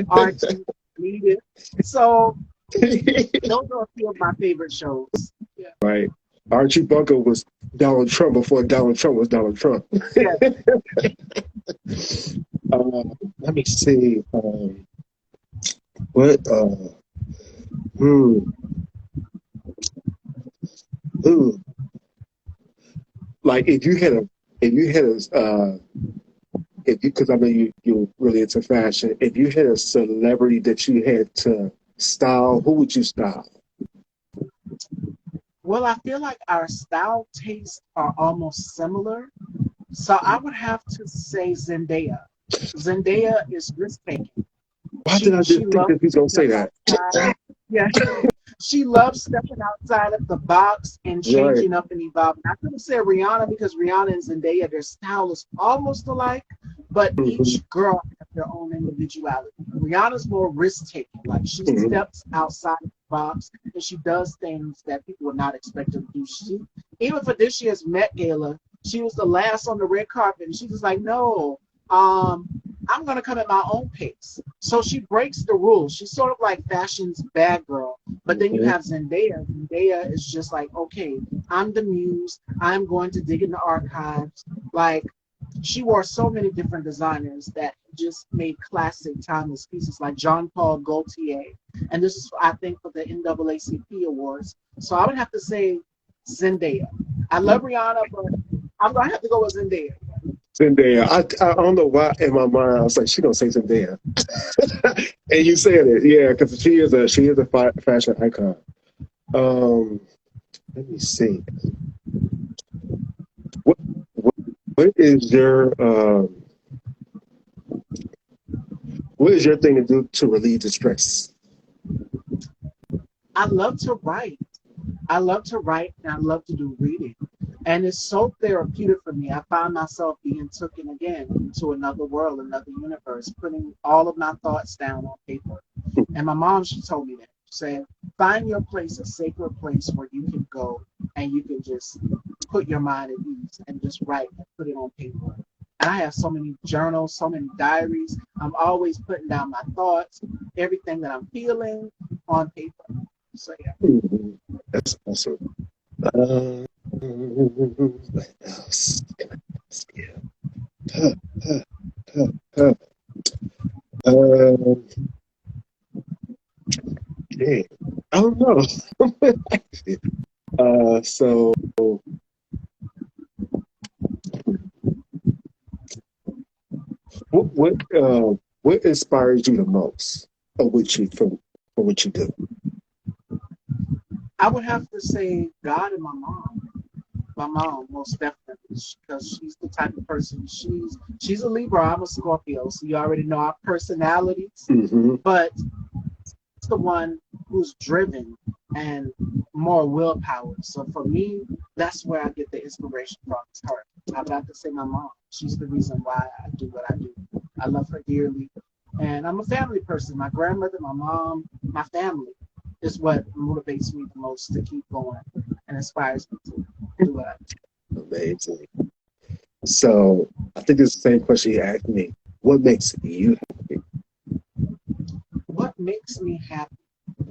Archie needed. So those are a few of my favorite shows. Yeah. Right. Archie Bunker was Donald Trump before Donald Trump was Donald Trump. Yeah. uh, let me see. What? Hmm. Ooh. Like if you had a, if you, because I know you're really into fashion. If you had a celebrity that you had to style, who would you style? Well, I feel like our style tastes are almost similar. So I would have to say Zendaya. Zendaya is risk taking. Why did I She just think loves that he's to gonna step say that? outside. Yeah, she loves stepping outside of the box and Right. changing up and evolving. I could have said Rihanna because Rihanna and Zendaya, their style is almost alike, but Hmm. each girl has their own individuality. Rihanna's more risk taking. Like she Hmm. steps outside of the box and she does things that people would not expect her to do. Even for this year's Met Gala, she was the last on the red carpet and she was like, no, um, I'm gonna come at my own pace. So she breaks the rules. She's sort of like fashion's bad girl. But then you Hmm. have Zendaya. Zendaya is just like, okay, I'm the muse. I'm going to dig in the archives. Like she wore so many different designers that just made classic timeless pieces like Jean Paul Gaultier. And this is, I think, for the NAACP awards. So I would have to say Zendaya. I love Rihanna, but I'm gonna have to go with Zendaya. Zendaya. I don't know why in my mind I was like, she gonna say Zendaya, and you said it, yeah, because she is a fashion icon. Um, Let me see. What what, what is your what is your thing to do to relieve the stress? I love to write. I love to write and I love to do reading. And it's so therapeutic for me. I find myself being taken again into another world, another universe, putting all of my thoughts down on paper. And my mom, she told me that. She said, find your place, a sacred place where you can go and you can just put your mind at ease and just write and put it on paper. And I have so many journals, so many diaries. I'm always putting down my thoughts, everything that I'm feeling on paper. So yeah. Mhm. That's awesome. What else can I ask you? Huh, huh, huh, huh. Um, Dang, I don't know. So what inspires you the most of what you from what you do? I would have to say God and my mom. My mom, most definitely, because she's the type of person. She's a Libra. I'm a Scorpio, so you already know our personalities. Hmm. But it's the one who's driven and more willpower. So for me, that's where I get the inspiration from. It's her. I would have to say my mom. She's the reason why I do what I do. I love her dearly, and I'm a family person. My grandmother, my mom, my family is what motivates me the most to keep going and inspires me to do what I do. Amazing. So I think it's the same question you asked me. What makes you happy? What makes me happy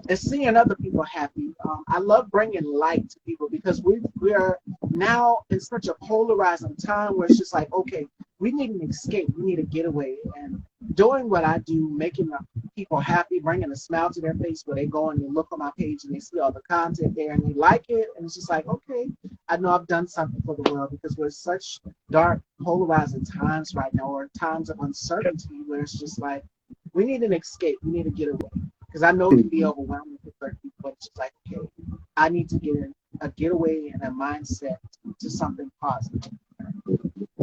and seeing other people happy. I love bringing light to people because we're now in such a polarizing time where it's just like, okay, we need an escape, we need a getaway, and doing what I do, making the people happy, bringing a smile to their face where they go and they look on my page and they see all the content there and they like it, and it's just like, okay, I know I've done something for the world because we're such dark, polarizing times right now, or times of uncertainty where it's just like we need an escape, we need a getaway because I know it can be Mhm. overwhelming for certain people, but it's just like, okay, I need to get in a getaway and a mindset to something positive.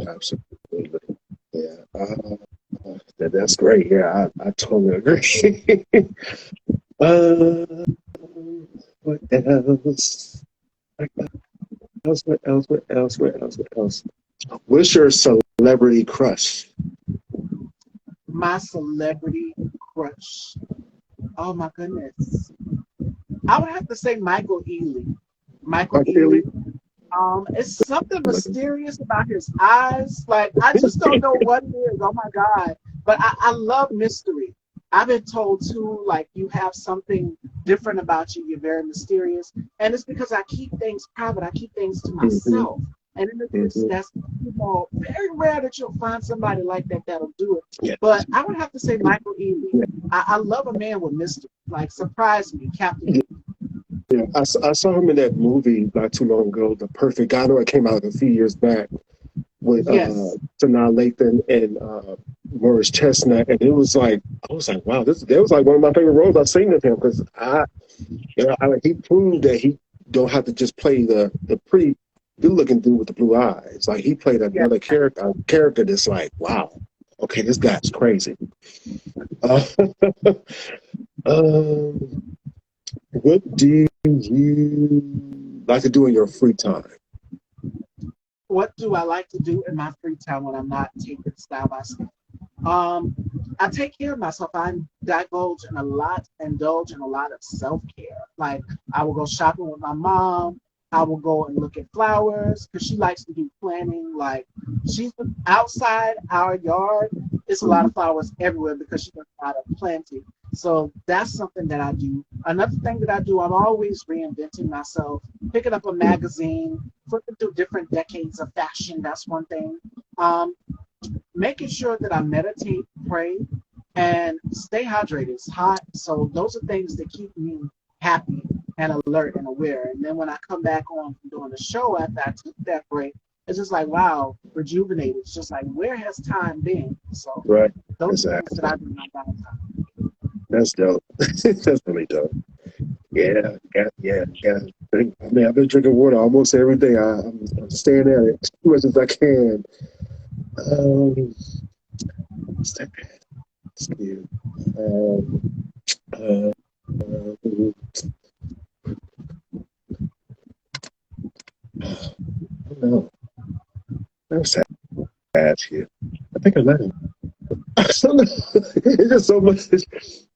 Absolutely. Yeah. That's great. Yeah, I totally agree. uh, what else? What else? What else? What else? What else? What's your celebrity crush? My celebrity crush. Oh my goodness. I would have to say Michael Ealy. Michael Mike Billy? Ealy. It's something mysterious about his eyes. Like I just don't know what it is. Oh my God. But I love mystery. I've been told too, like you have something different about you. You're very mysterious. And it's because I keep things private. I keep things to Hmm. myself. And in this, Hmm. that's very rare that you'll find somebody like that that'll do it. Yeah. But I would have to say Michael Ealy. I love a man with mystery. Like surprise me, captivate. Yeah, I saw him in that movie not too long ago, The Perfect Guy. I know it came out a few years back with Yes. Sanaa Lathan and Morris Chestnut, and it was like I was like, wow, this that was like one of my favorite roles I've seen of him because he proved that don't have to just play the pretty good looking dude with the blue eyes. Like he played Yeah. another character that's like, wow, okay, this guy's crazy. Uh, um, what do you like to do in your free time? What do I like to do in my free time when I'm not taking style by style? Um, I take care of myself. I indulge in a lot of self care. Like I will go shopping with my mom. I will go and look at flowers because she likes to do planting. Like she's outside our yard. It's a lot Mhm. of flowers everywhere because she does a lot of planting. So that's something that I do. Another thing that I do, I'm always reinventing myself, picking up a magazine, flipping through different decades of fashion. That's one thing. Um, Making sure that I meditate, pray, and stay hydrated. It's hot, so those are things that keep me happy and alert and aware. And then when I come back on from doing the show after I took that break, it's just like wow, rejuvenated. It's just like where has time been? So Right. those are things that Exactly. I do in my downtime. That's dope. That's really dope. Yeah, yeah. I mean, I've been drinking water almost every day. I'm staying at it as much as I can. What's that? Excuse. Um, uh, I don't know. That's sad to ask you. I think I let him. I don't know. It's just so much. It's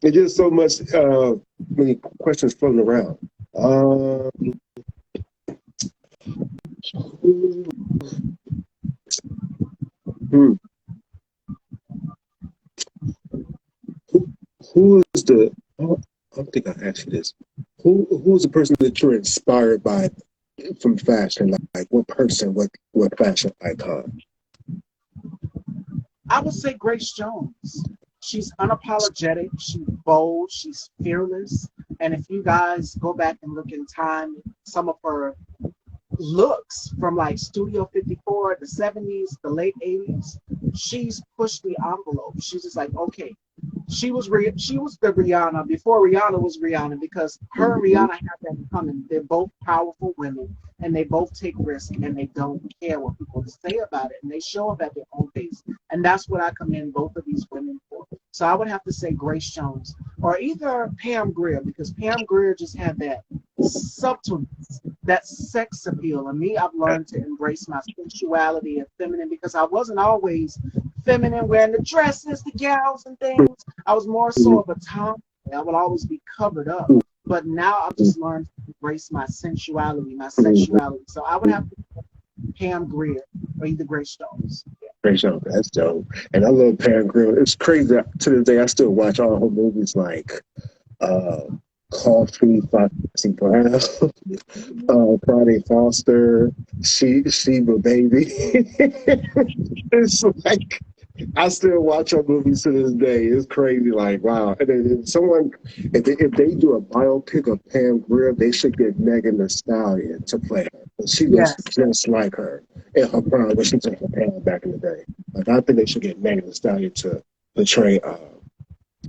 just so much. Many questions floating around. Um, hmm, who, who is the? I don't think I asked you this. Who's the person that you're inspired by from fashion? Like what person? What fashion icon? I would say Grace Jones. She's unapologetic, she's bold, she's fearless. And if you guys go back and look in time, some of her looks from like Studio 54, the 70s, the late 80s, she's pushed the envelope. She's just like, okay, she was the Rihanna before Rihanna was Rihanna because her and Mhm. Rihanna have that in common. They're both powerful women and they both take risks and they don't care what people say about it and they show up at their own pace. And that's what I commend both of these women for. So I would have to say Grace Jones or either Pam Grier because Pam Grier just had that subtleness, that sex appeal. And me, I've learned to embrace my sensuality and feminine because I wasn't always feminine wearing the dresses, the gowns and things. I was more so of a tomboy. I would always be covered up. But now I've just learned to embrace my sensuality, my sexuality. So I would have to Pam Grier or either Grace Jones. Great show. That's dope. And I love Pam Grier. It's crazy that to this day I still watch all her movies like uh, Coffee, Foxy Brown, Friday Foster, Sheba Baby. It's like I still watch her movies to this day. It's crazy. Like wow. And then if someone if they do a biopic of Pam Grier, they should get Megan Thee Stallion to play her. She looks Yes, just like her in her prime when she took her Pam back in the day. Like I think they should get Megan Thee Stallion to portray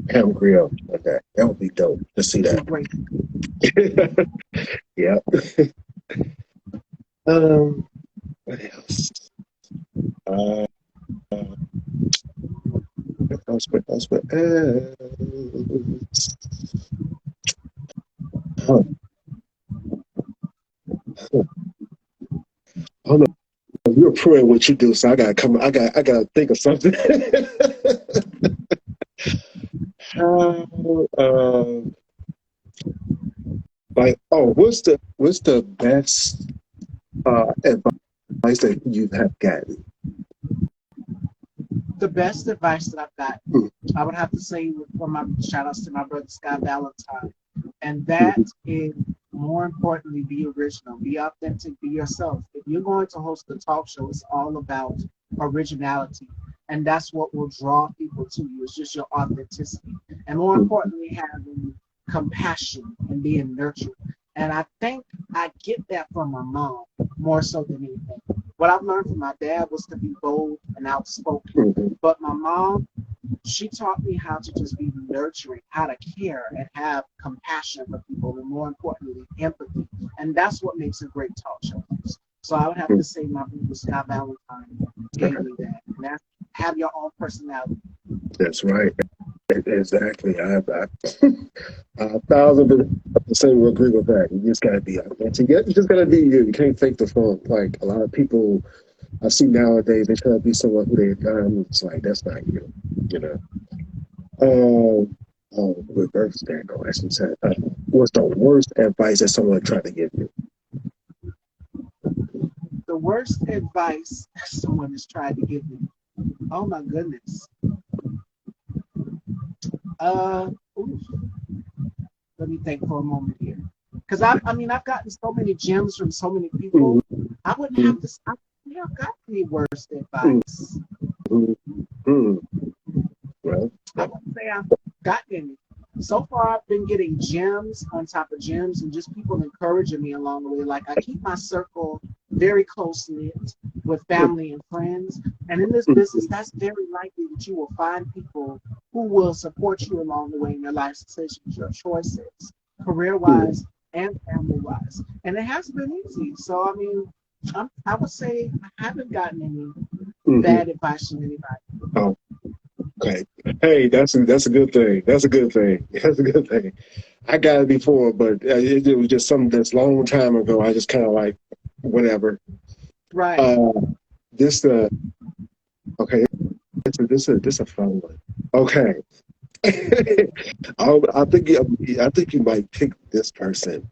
Pam Grier like that. That would be dope to see it'd be that. great. Yeah. Um. What else? Uh. What else? What else? What else? Huh. I don't know. You're proving what you do, so I gotta come. I gotta think of something. How? Like, oh, what's the best advice that you have gotten? The best advice that I've gotten, Mm, I would have to say for my shout outs to my brother Scott Valentine. And that mhm, is more importantly, be original, be authentic, be yourself. If you're going to host a talk show, it's all about originality. And that's what will draw people to you. It's just your authenticity. And more mhm, importantly, having compassion and being nurtured. And I think I get that from my mom more so than anything. What I've learned from my dad was to be bold and outspoken. mhm, But my mom, She taught me how to just be nurturing, how to care and have compassion for people, and more importantly, empathy. And that's what makes a great talk show host. So I would have to say my brother Scott Valentine gave me that. And that's have your own personality. That's right. Exactly. I 1,000% will agree with that. You just gotta be authentic. You just gotta be you. You can't fake the funk. Like a lot of people I see nowadays, they try to be someone who they're not. It's like that's not you. You know. Reverse that. No, actually said, what's the worst advice that someone tried to give you? The worst advice someone has tried to give me. Oh my goodness. Oof. Let me think for a moment here. Because I mean, I've gotten so many gems from so many people. I wouldn't have to. I wouldn't have got any worst advice. Mm-hmm. Well, I wouldn't say I've gotten any. So far, I've been getting gems on top of gems, and just people encouraging me along the way. Like I keep my circle very close knit with family and friends, and in this business, that's very likely that you will find people who will support you along the way in your life decisions, your choices, career-wise and family-wise. And it hasn't been easy. So I mean, I would say I haven't gotten any bad advice from anybody. Oh, okay. Hey, that's a good thing. That's a good thing. That's a good thing. I got it before, but it was just something that's a long time ago. I just kind of like whatever. Right. This okay. This a fun one. Okay. I think you might pick this person.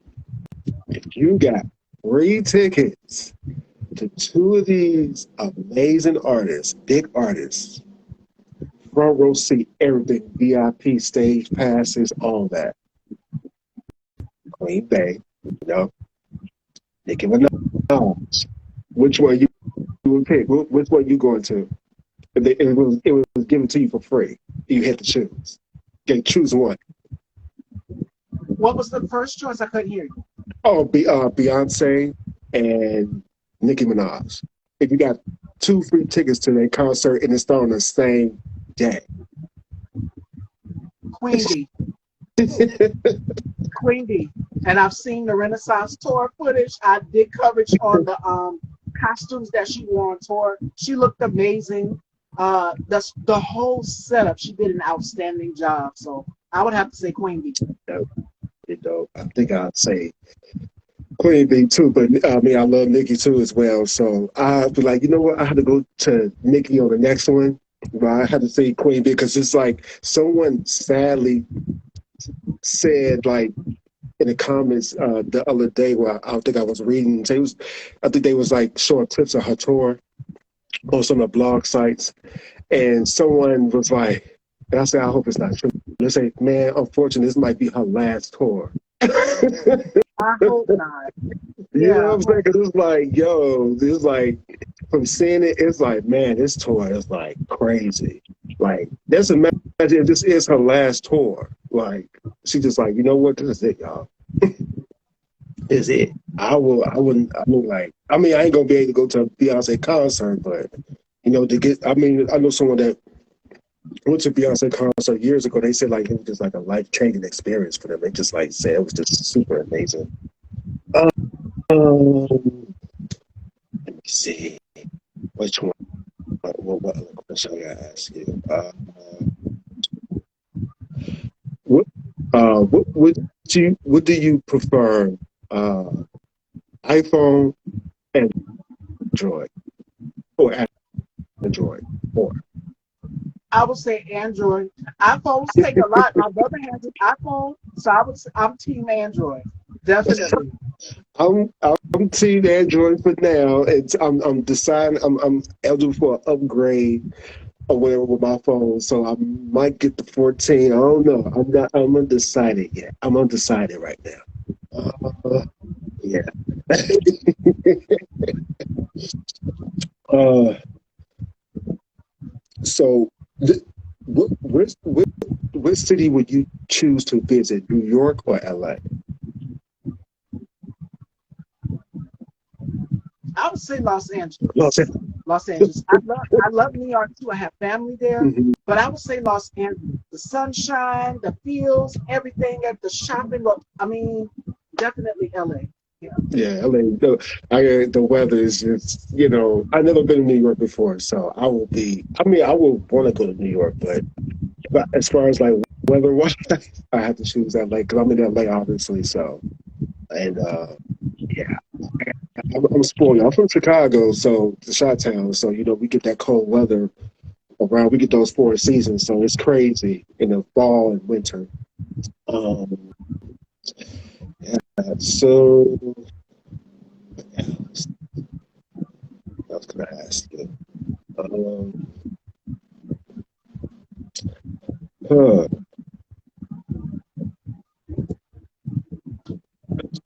If you got free tickets to two of these amazing artists, big artists, front row seat, everything, VIP, stage passes, all that. Queen Bay, you know, Nicki Minaj. Which one you would pick? Which one you going to? It was given to you for free. You had to choose. Okay, choose one. What was the first choice? I couldn't hear you. Oh, Beyonce and Nicki Minaj. If you got two free tickets to their concert and it's on the same day. Queen Bee. Queen Bee. And I've seen the Renaissance tour footage. I did coverage on the costumes that she wore on tour. She looked amazing. The whole setup, she did an outstanding job. So I would have to say Queen Bee. I think I'd say Queen Bee too, but I mean I love Nicki too as well. So I'd be like, you know what? I had to go to Nicki on the next one. But I had to say Queen Bee because it's like someone sadly said like in the comments the other day where I think I was reading. I think they was like showing clips of her tour on some of the blog sites, and someone was like, and I said, I hope it's not true. They say, man, unfortunately, this might be her last tour. I hope not. You know what I'm saying? Because it's like, yo, it's like, from seeing it, it's like, man, this tour is like crazy. Like, just imagine if this is her last tour. Like, she just like, you know what? This is it, y'all. Is it? I mean, like, I mean, I ain't gonna be able to go to a Beyonce concert, but, you know, I know someone that went to Beyonce concert years ago. They said, like, it was just like a life-changing experience for them. They just, like, said it was just super amazing. Let me see. Which one? What other question I gotta ask you? What do you prefer? iPhone, Android, or Android, or I would say Android. iPhones take a lot. My brother has an iPhone, so I'm team Android. Definitely. I'm team Android for now. I'm deciding I'm eligible for an upgrade or whatever with my phone, so I might get the 14. I don't know. I'm undecided yet. I'm undecided right now. Yeah. uh, so, what city would you choose to visit? New York or LA? I would say Los Angeles. Los Angeles. Los Angeles. I love New York too. I have family there, Hmm. but I would say Los Angeles. The sunshine, the fields, everything at the shopping. I mean, definitely LA. Yeah. Yeah, LA. The weather is just, I've never been to New York before, so I will be. I mean, I will want to go to New York, but as far as like weather wise, I have to choose LA because I'm in LA, obviously. So, and yeah, I'm spoiled. I'm from Chicago, so the Chi Town. So we get that cold weather around. We get those 4 seasons, so it's crazy in the fall and winter. Um, yeah, so I was gonna ask you. Um, huh,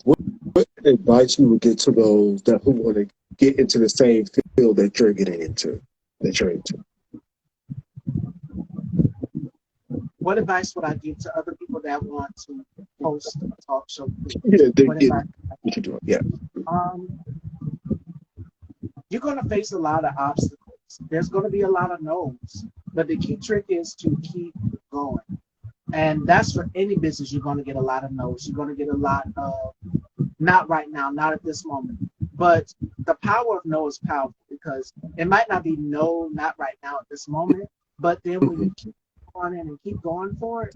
what, what advice you would get to those that who want to get into the same field that you're getting into, that you're into? What advice would I give to other people that want to host a talk show? Yeah, they What get advice? what you're doing. Yeah. Um, you're going to face a lot of obstacles. There's going to be a lot of no's, but the key trick is to keep going. And that's for any business. You're going to get a lot of no's. You're going to get a lot of not right now, not at this moment. But the power of no is powerful because it might not be no, not right now at this moment. But then when Hmm. you keep on in and keep going for it,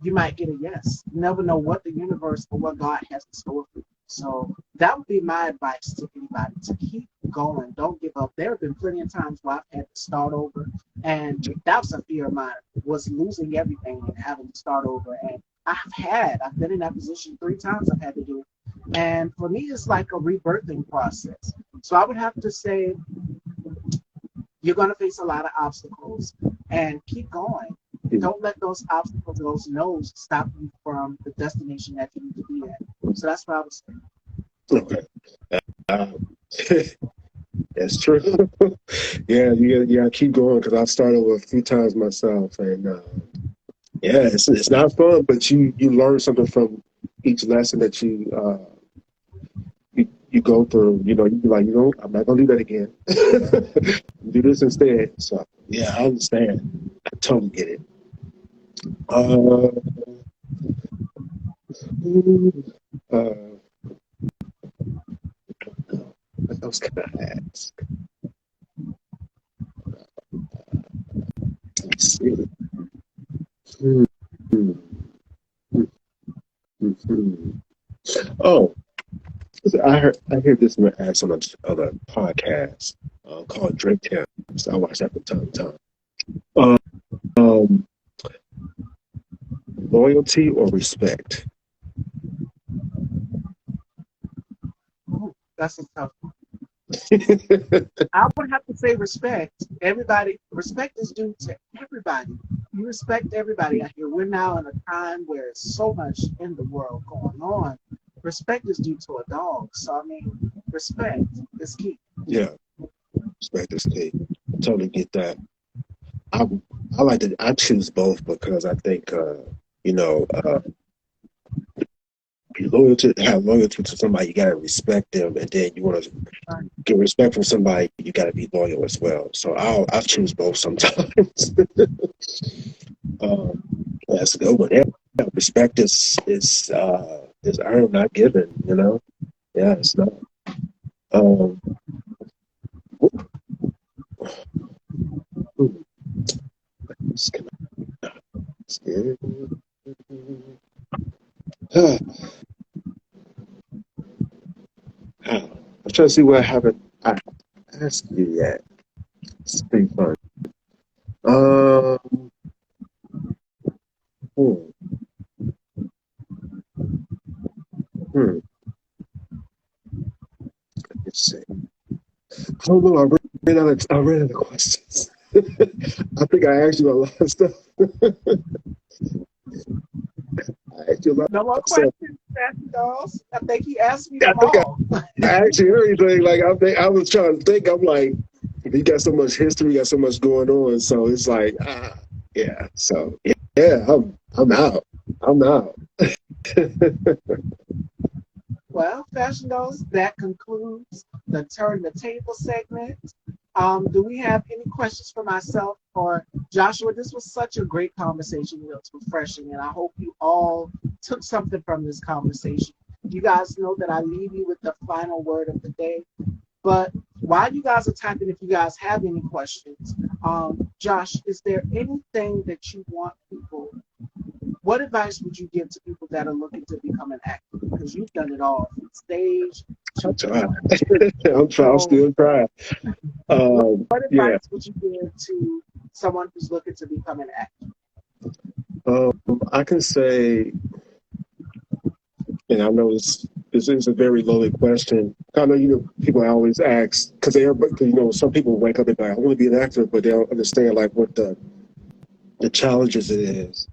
you might get a yes. You never know what the universe or what God has in store for you. So that would be my advice to anybody to keep going. Don't give up. There have been plenty of times where I've had to start over, and that was a fear of mine, was losing everything and having to start over. And I've been in that position 3 times. I've had to do it. And for me, it's like a rebirthing process. So I would have to say you're going to face a lot of obstacles and keep going. Don't let those obstacles, those no's, stop you from the destination that you need to be at. So that's what I would say. Okay. Um, that's true. Yeah, you gotta keep going because I've started with a few times myself, and yeah, it's not fun, but you learn something from each lesson that you go through. You be like, I'm not gonna do that again. Do this instead. So yeah, I understand. I totally get it. Uh, uh, what else can I ask? Let's see. Hmm, hmm, hmm, hmm. Oh, I heard this man ask on a podcast called Drink Champs. I watch that from time to time. Um, um, loyalty or respect? Ooh, that's a tough one. I would have to say respect. Everybody, respect is due to everybody. You respect everybody out here. We're now in a time where there's so much in the world going on. Respect is due to a dog. So, I mean, respect is key. Yeah, respect is key. I totally get that. I I like to I choose both because I think you know uh, be loyal to have loyalty to somebody. You gotta respect them, and then you want to Right. get respect from somebody. You gotta be loyal as well. So I choose both sometimes. um, that's a good one. Yeah, respect is earned, not given. Yeah, it's not. Um, hmm, it's kind of scary. I'm trying to see what I haven't asked you yet. It's pretty fun. Um, hmm, hmm, let's see. I don't know. I ran out of questions. I think I asked you a lot of stuff. I asked you a lot No more of stuff. questions, Matthew Dawes. I think he asked me I them think all. I asked you everything. Like I was trying to think. I'm like, you got so much history, you got so much going on. So it's like, yeah. So yeah, I'm out. I'm out. Well, Fashion Dawes, that concludes the Turn the Table segment. Do we have any questions for myself or Joshua? This was such a great conversation. You know, it's refreshing, and I hope you all took something from this conversation. You guys know that I leave you with the final word of the day. But while you guys are typing, if you guys have any questions, Josh, is there anything that you want people? What advice would you give to people that are looking to become an actor? Because you've done it all, from stage I'm to trying. I'm trying. I'm so. still trying. What Yeah. advice would you give to someone who's looking to become an actor? Um, I can say, and I know this is a very loaded question. I know people always ask because some people wake up and be like, I want to be an actor, but they don't understand like what the challenges it is.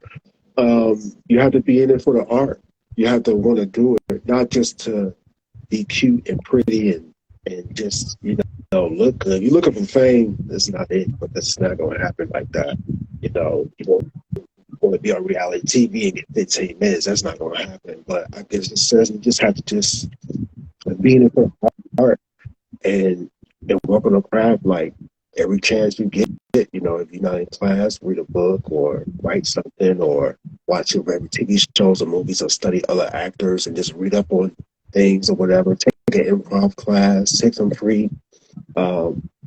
You have to be in it for the art. You have to want to do it, not just to be cute and pretty and just look good. You looking for fame, that's not it. But that's not going to happen like that. You want to be on reality TV and get 15 minutes. That's not going to happen. But I guess it says you just have to just be in it for the art and work on a craft like every chance you get. If you're not in class, read a book or write something or watch your favorite TV shows or movies or study other actors and just read up on things or whatever. Take an improv class, take some free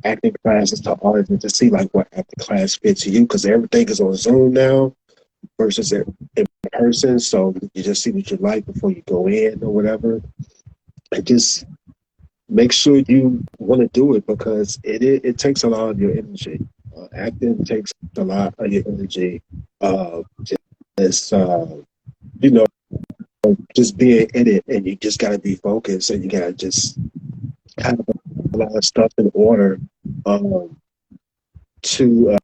acting classes to audience to see like what acting class fits you because everything is on Zoom now versus in person. So you just see what you like before you go in or whatever. And just make sure you want to do it because it takes a lot of your energy. Acting takes a lot of your energy. Just you know, just being in it, and you just got to be focused, and you got to just have a lot of stuff in order um, to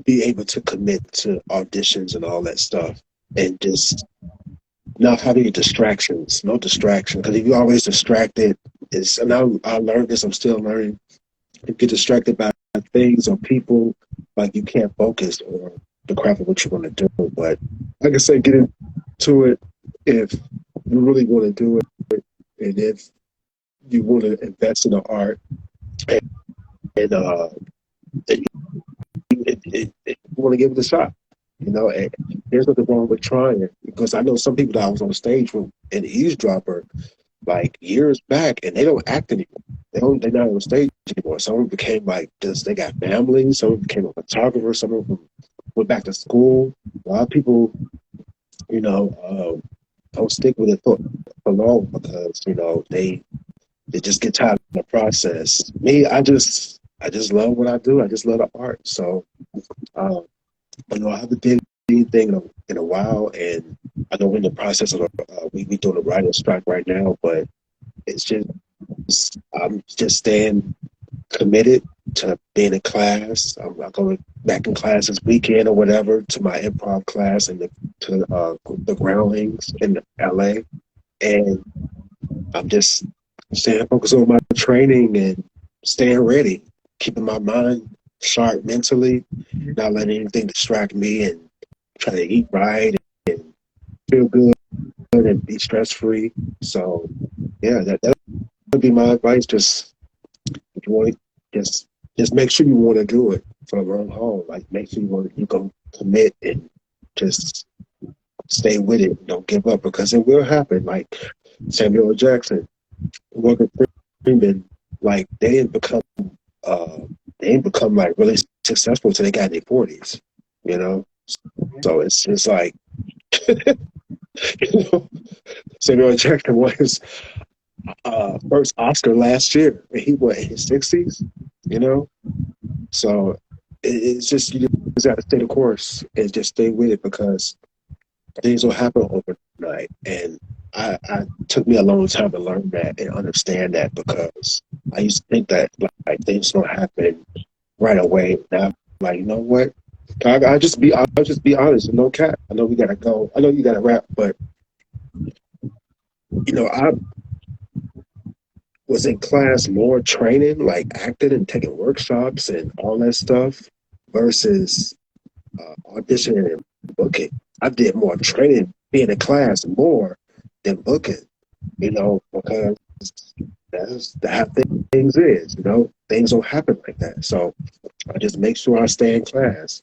be able to commit to auditions and all that stuff, and just not have any distractions. No distraction, because if you're always distracted, and I learned this. I'm still learning. You get distracted by things or people, like you can't focus on the craft of what you want to do. But like I said, get into it if you really want to do it, and if you want to invest in the art, and, and you want to give it a shot. And there's nothing wrong with trying because I know some people that I was on stage with an eavesdropper like years back, and they don't act anymore. They're not on stage anymore. Some of them became like this. They got families. Some of them became a photographer. Some of them went back to school. A lot of people, you know, don't stick with it for long because they just get tired of the process. Me, I just love what I do. I just love the art. So um, I haven't did anything in a while, and I know we're in the process of we doing a writer's strike right now, but it's just I'm just staying committed to being in class. I'm not going back in class this weekend or whatever to my improv class and to the Groundlings in LA, and I'm just staying focused on my training and staying ready, keeping my mind sharp mentally, not letting anything distract me, and try to eat right and feel good and be stress free. So yeah, that would be my advice. Just if you want to just make sure you want to do it for the long haul. Like make sure you go commit and just stay with it. Don't give up because it will happen. Like Samuel L. Jackson, Morgan Freeman, like uh they didn't become like really successful until they got in their 40s. You know, so it's like you know Samuel L. Jackson won his first Oscar last year, and he was in his 60s. You know, so it's just you just got to stay the course and just stay with it because things will happen overnight. And I took me a long time to learn that and understand that because I used to think that like things don't happen right away. Now, like you know what? I'll just be honest. No cap. I know we gotta go. I know you gotta rap, but I was in class more training, like acting and taking workshops and all that stuff, versus auditioning and booking. I did more training, being in class more than booking. Because that's the thing. things is. Things don't happen like that. So I just make sure I stay in class.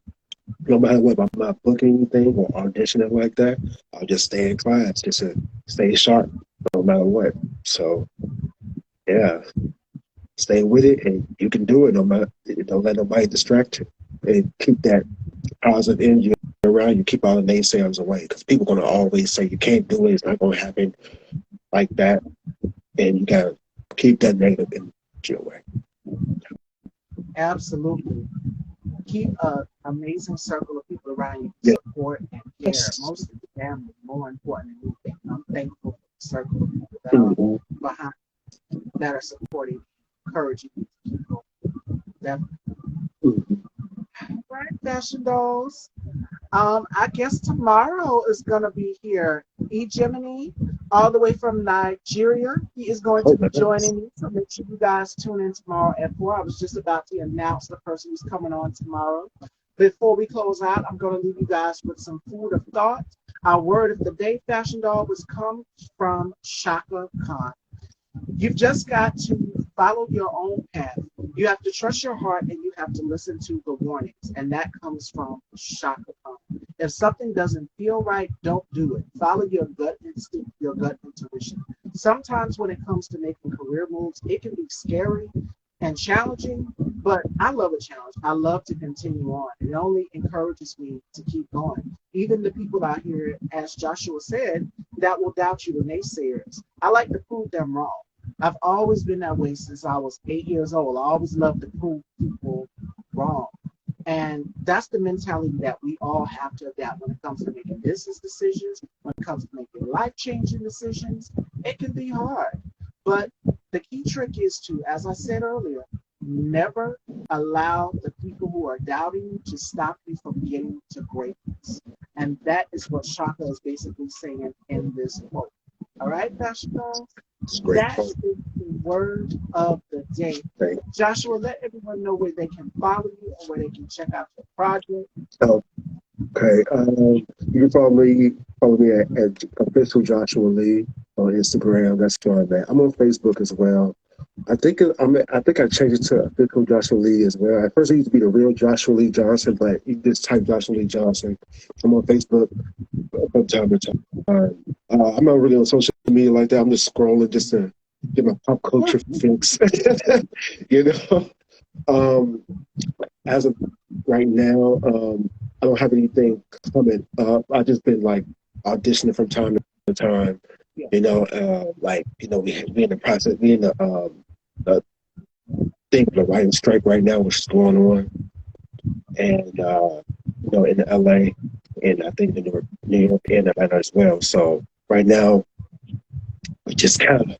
No matter what, if I'm not booking anything or auditioning like that, I'll just stay in class just to stay sharp no matter what. So yeah, stay with it and you can do it no matter, don't let nobody distract you. And keep that positive energy around you, keep all the naysayers away. Because people are gonna always say you can't do it, it's not gonna happen like that. And you gotta keep that negative energy away. Absolutely. Keep an amazing circle of people around you to Yes. support and care. Most of the family, more important than anything. I'm thankful for the circle of people that are Mm-hmm. behind, that are supporting, encouraging you to keep going. Definitely. Mm-hmm. Right, fashion dolls. I guess tomorrow is going to be here. Gemini, all the way from Nigeria. He is going to Oh, be nice. joining me. So make sure you guys tune in tomorrow at 4. I was just about to announce the person who's coming on tomorrow. Before we close out, I'm going to leave you guys with some food of thought. Our word of the day, fashion doll, was come from Shaka Khan. You've just got to follow your own path. You have to trust your heart and you have to listen to the warnings. And that comes from Shaka Khan. If something doesn't feel right, don't do it. Follow your gut instinct, your gut intuition. Sometimes when it comes to making career moves, it can be scary and challenging, but I love a challenge. I love to continue on. It only encourages me to keep going. Even the people out here, as Joshua said, that will doubt you, the naysayers. I like to prove them wrong. I've always been that way since I was 8 years old. I always loved to prove people wrong. And that's the mentality that we all have to adapt when it comes to making business decisions, when it comes to making life changing decisions. It can be hard. But the key trick is to, as I said earlier, never allow the people who are doubting you to stop you from getting to greatness. And that is what Shaka is basically saying in this quote. All right, Pastor Charles? It's a great That point. is the word of the day. Thank Joshua, let everyone know where they can follow you and where they can check out your project. you. Okay. You can follow me at official Joshua Lee on Instagram. That's where I'm at. I'm on Facebook as well. I think I changed it to official Joshua Lee as well. At first, it used to be the real Joshua Lee Johnson, but you just type Joshua Lee Johnson. I'm on Facebook from time to time. I'm not really on social media like that. I'm just scrolling just to get my pop culture fix. you know. Um, as of right now, I don't have anything coming up. I just been like auditioning from time to time. Yeah. We in the process. We in the thing of the writing strike right now, which is going on, and in LA, and I think in New York and Atlanta as well. So right now, we just kind of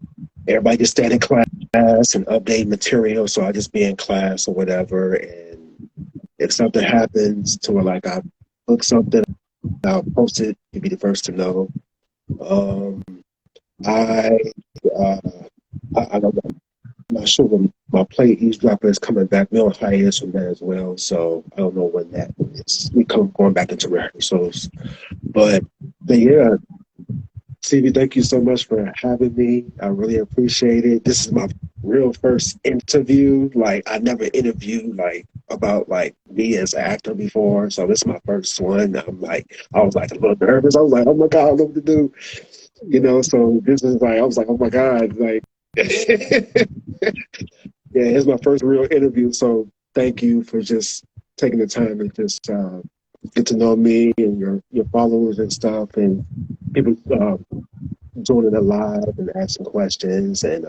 everybody just staying in class and update material. So I just be in class or whatever, and if something happens to where like I book something, I'll post it. You'll be the first to know. Um, I, uh, I'm not sure when my play eavesdropper is coming back. We're on hiatus from that as well, so I don't know when that is. We come going back into rehearsals, but yeah, Stevie, thank you so much for having me. I really appreciate it. This is my real first interview. Like I never interviewed like about like me as an actor before, so this is my first one. I was like a little nervous. I was like, oh my god, I don't know what to do. So this is like I was like, oh my god, like yeah, it's my first real interview. So thank you for just taking the time to just get to know me and your followers and stuff, and people joining it live and asking questions. And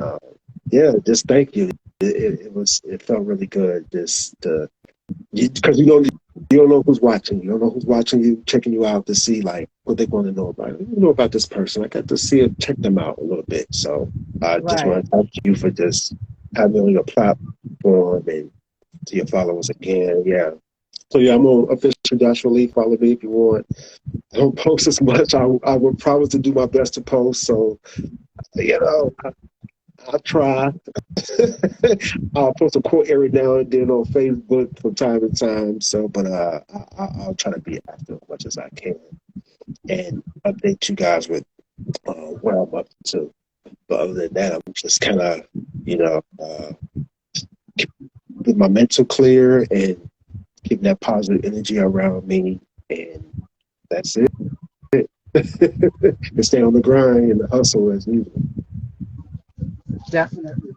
yeah, just thank you. It felt really good just because you don't know who's watching. You don't know who's watching you, checking you out to see like what they want to know about. You know about this person. I got to see it, check them out a little bit. So I just Right. want to thank you for just having me on your platform and to your followers again. Yeah. So yeah, I'm on official Joshua Lee. Follow me if you want. I don't post as much. I will promise to do my best to post. So I'll try. I'll post a quote every now and then on Facebook from time to time. So, but I'll try to be active as much as I can and update you guys with where I'm up to. But other than that, I'm just kind of, you know, get my mental clear and keep that positive energy around me. And that's it. And stay on the grind and the hustle as usual. Definitely.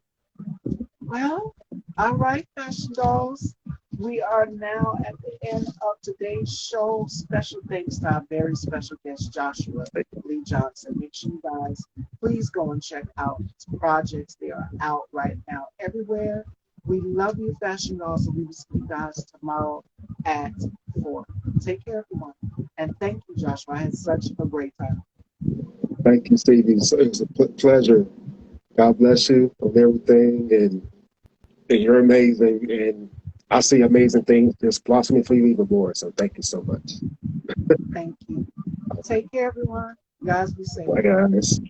Well, all right, Fashion Dolls. We are now at the end of today's show. Special thanks to our very special guest, Joshua Lee Johnson. Make sure you guys please go and check out his projects. They are out right now everywhere. We love you, Fashion Dolls, and we will see you guys tomorrow at 4. Take care, everyone. And thank you, Joshua. I had such a great time. Thank you, Stevie. It was a pleasure. God bless you on everything. And you're amazing. And I see amazing things just blossoming for you even more. So thank you so much. Thank you. Take care, everyone. You guys be safe. Bye, guys.